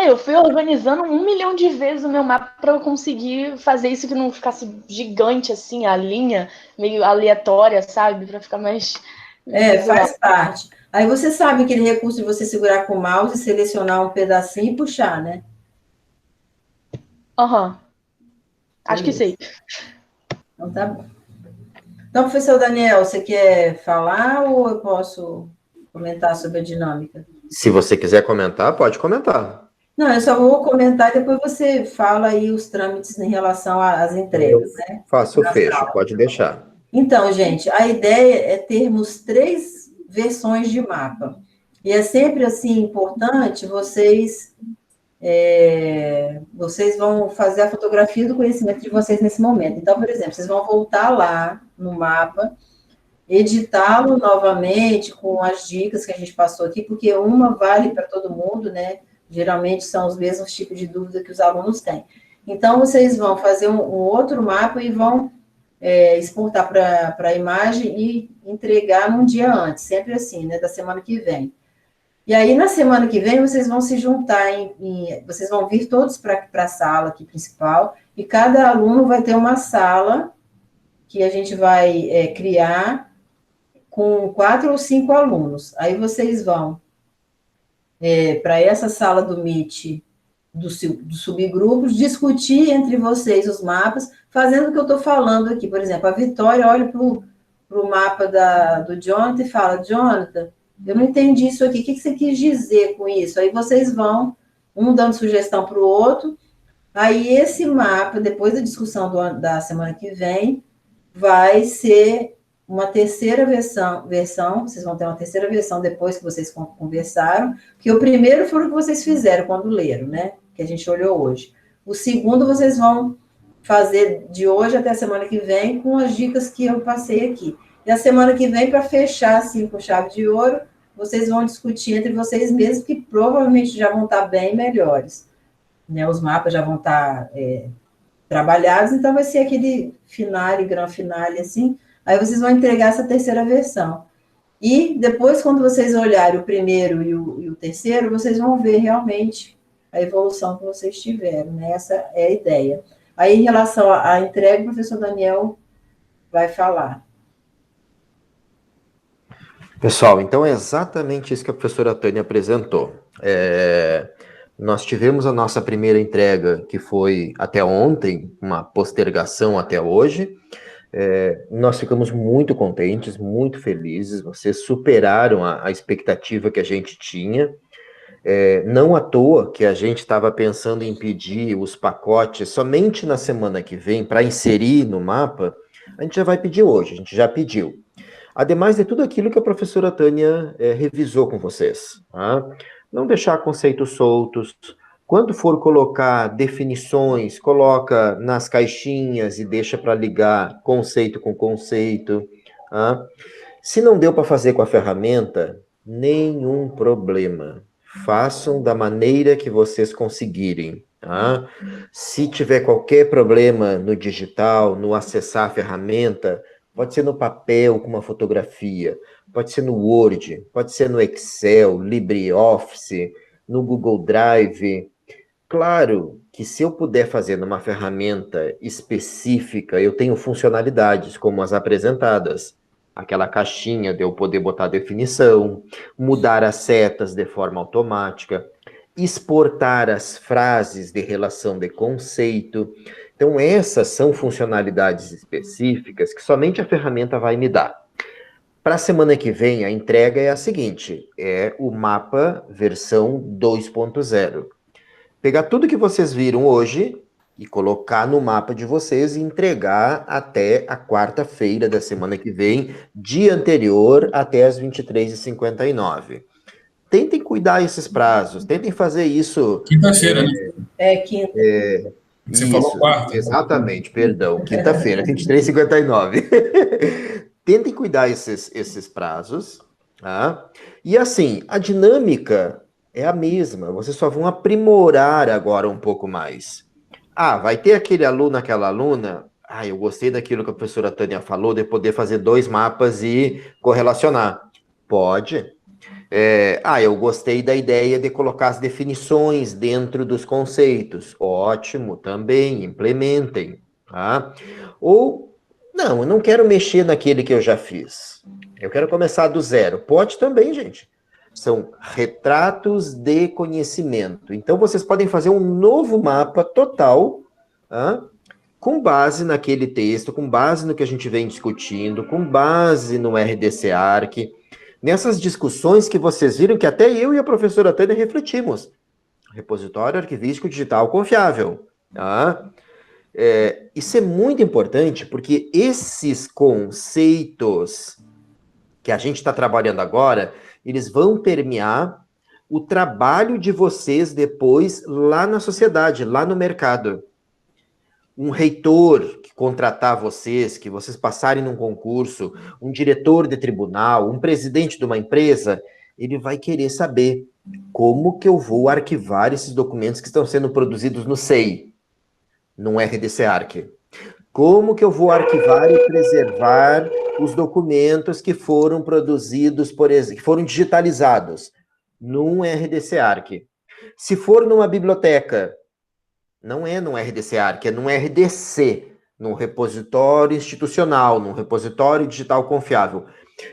Eu fui organizando 1 milhão de vezes o meu mapa para eu conseguir fazer isso que não ficasse gigante, assim, a linha meio aleatória, sabe? Para ficar mais... Faz parte. Aí você sabe aquele recurso de você segurar com o mouse, selecionar um pedacinho e puxar, né? Aham. Acho que sei. Então, tá bom. Então, professor Daniel, você quer falar ou eu posso comentar sobre a dinâmica? Se você quiser comentar, pode comentar. Não, eu só vou comentar e depois você fala aí os trâmites em relação às entregas, né? Faço o fecho, pode deixar. Então, gente, a ideia é termos 3 versões de mapa. E é sempre, assim, importante vocês vão fazer a fotografia do conhecimento de vocês nesse momento. Então, por exemplo, vocês vão voltar lá no mapa, editá-lo novamente com as dicas que a gente passou aqui, porque uma vale para todo mundo, né? Geralmente são os mesmos tipos de dúvida que os alunos têm. Então, vocês vão fazer um outro mapa e vão exportar para a imagem e entregar num dia antes, sempre assim, né? Da semana que vem. E aí, na semana que vem, vocês vão se juntar, vocês vão vir todos para a sala aqui principal, e cada aluno vai ter uma sala que a gente vai criar com 4 ou 5 alunos. Aí vocês vão para essa sala do Meet, dos subgrupos, discutir entre vocês os mapas, fazendo o que eu estou falando aqui. Por exemplo, a Vitória olha para o mapa do Jonathan e fala, Jonathan, eu não entendi isso aqui, o que você quis dizer com isso? Aí vocês vão, um dando sugestão para o outro, aí esse mapa, depois da discussão da semana que vem, vai ser uma terceira versão, vocês vão ter uma terceira versão depois que vocês conversaram, que o primeiro foi o que vocês fizeram quando leram, né? Que a gente olhou hoje. O segundo vocês vão fazer de hoje até a semana que vem com as dicas que eu passei aqui. E a semana que vem, para fechar assim com chave de ouro, vocês vão discutir entre vocês mesmos, que provavelmente já vão estar bem melhores. Né? Os mapas já vão estar trabalhados, então vai ser aquele finale, grande finale, assim. Aí vocês vão entregar essa terceira versão. E depois, quando vocês olharem o primeiro e o terceiro, vocês vão ver realmente a evolução que vocês tiveram, né? Essa é a ideia. Aí, em relação à entrega, o professor Daniel vai falar. Pessoal, então é exatamente isso que a professora Tânia apresentou. Nós tivemos a nossa primeira entrega, que foi até ontem, uma postergação até hoje. Nós ficamos muito contentes, muito felizes, vocês superaram a expectativa que a gente tinha. Não à toa que a gente estava pensando em pedir os pacotes somente na semana que vem, para inserir no mapa, a gente já vai pedir hoje, a gente já pediu. Ademais de tudo aquilo que a professora Tânia revisou com vocês. Tá? Não deixar conceitos soltos. Quando for colocar definições, coloca nas caixinhas e deixa para ligar conceito com conceito. Tá? Se não deu para fazer com a ferramenta, nenhum problema. Façam da maneira que vocês conseguirem. Tá? Se tiver qualquer problema no digital, no acessar a ferramenta, pode ser no papel com uma fotografia, pode ser no Word, pode ser no Excel, LibreOffice, no Google Drive. Claro que se eu puder fazer numa ferramenta específica, eu tenho funcionalidades como as apresentadas. Aquela caixinha de eu poder botar a definição, mudar as setas de forma automática, exportar as frases de relação de conceito. Então, essas são funcionalidades específicas que somente a ferramenta vai me dar. Para a semana que vem, a entrega é a seguinte, é o mapa versão 2.0. Pegar tudo que vocês viram hoje e colocar no mapa de vocês e entregar até a quarta-feira da semana que vem, dia anterior, até as 23h59. Tentem cuidar esses prazos, tentem fazer isso... Quinta-feira, né? Quinta. Você falou quarta. Exatamente, perdão, quinta-feira, 23h59. Tentem cuidar esses prazos, tá? E assim, a dinâmica é a mesma, vocês só vão aprimorar agora um pouco mais. Vai ter aquele aluno, aquela aluna, eu gostei daquilo que a professora Tânia falou, de poder fazer 2 mapas e correlacionar. Pode. Eu gostei da ideia de colocar as definições dentro dos conceitos. Ótimo, também, implementem. Tá? Ou, não, eu não quero mexer naquele que eu já fiz. Eu quero começar do zero. Pode também, gente. São retratos de conhecimento. Então, vocês podem fazer um novo mapa total, com base naquele texto, com base no que a gente vem discutindo, com base no RDC Arc, nessas discussões que vocês viram que até eu e a professora Tânia refletimos. Repositório arquivístico digital confiável. Tá? Isso é muito importante, porque esses conceitos que a gente está trabalhando agora, eles vão permear o trabalho de vocês depois lá na sociedade, lá no mercado. Um reitor que contratar vocês, que vocês passarem num concurso, um diretor de tribunal, um presidente de uma empresa, ele vai querer saber como que eu vou arquivar esses documentos que estão sendo produzidos no SEI, no RDC Arc. Como que eu vou arquivar e preservar os documentos que foram produzidos, por exemplo, que foram digitalizados num RDC Arc. Se for numa biblioteca, não é num RDC Arc, é num RDC, num repositório institucional, num repositório digital confiável.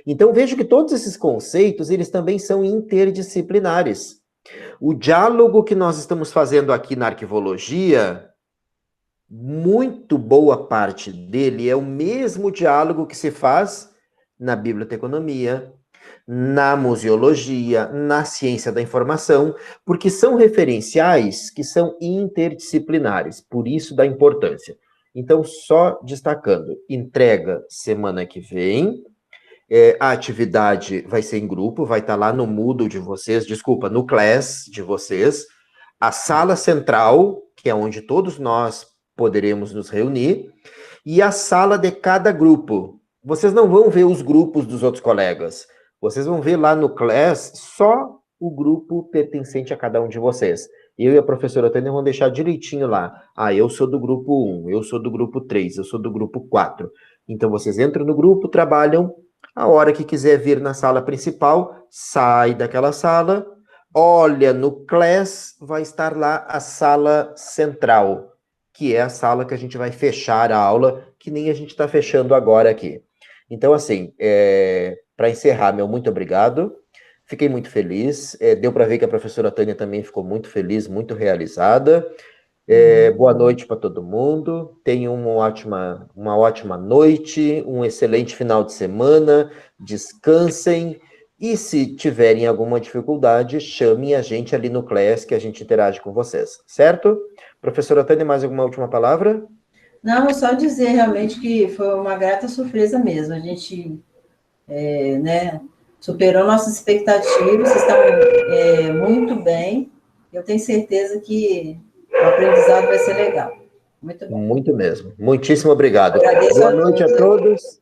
Então, vejo que todos esses conceitos, eles também são interdisciplinares. O diálogo que nós estamos fazendo aqui na arquivologia, muito boa parte dele é o mesmo diálogo que se faz na biblioteconomia, na museologia, na ciência da informação, porque são referenciais que são interdisciplinares, por isso da importância. Então, só destacando, entrega semana que vem, a atividade vai ser em grupo, vai estar lá no Moodle de vocês, desculpa, no Class de vocês, a sala central, que é onde todos nós poderemos nos reunir, e a sala de cada grupo. Vocês não vão ver os grupos dos outros colegas, vocês vão ver lá no Class só o grupo pertencente a cada um de vocês. Eu e a professora Tânia vão deixar direitinho lá. Ah, eu sou do grupo 1, eu sou do grupo 3, eu sou do grupo 4. Então, vocês entram no grupo, trabalham. A hora que quiser vir na sala principal, sai daquela sala, olha no Class, vai estar lá a sala central, que é a sala que a gente vai fechar a aula, que nem a gente está fechando agora aqui. Então, assim, para encerrar, meu muito obrigado. Fiquei muito feliz. Deu para ver que a professora Tânia também ficou muito feliz, muito realizada. Boa noite para todo mundo. Tenham uma ótima noite, um excelente final de semana. Descansem. E se tiverem alguma dificuldade, chamem a gente ali no Class, que a gente interage com vocês. Certo? Professora Tânia, mais alguma última palavra? Não, só dizer realmente que foi uma grata surpresa mesmo. A gente, superou nossas expectativas, vocês estão muito bem. Eu tenho certeza que o aprendizado vai ser legal. Muito bom. Muito mesmo. Muitíssimo obrigado. Agradeço Boa noite a todos.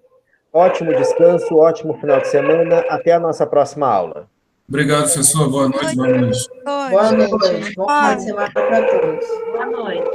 Ótimo descanso, ótimo final de semana. Até a nossa próxima aula. Obrigado, professor. Boa noite. Boa noite. Boa noite. Bom final de semana para todos. Boa noite.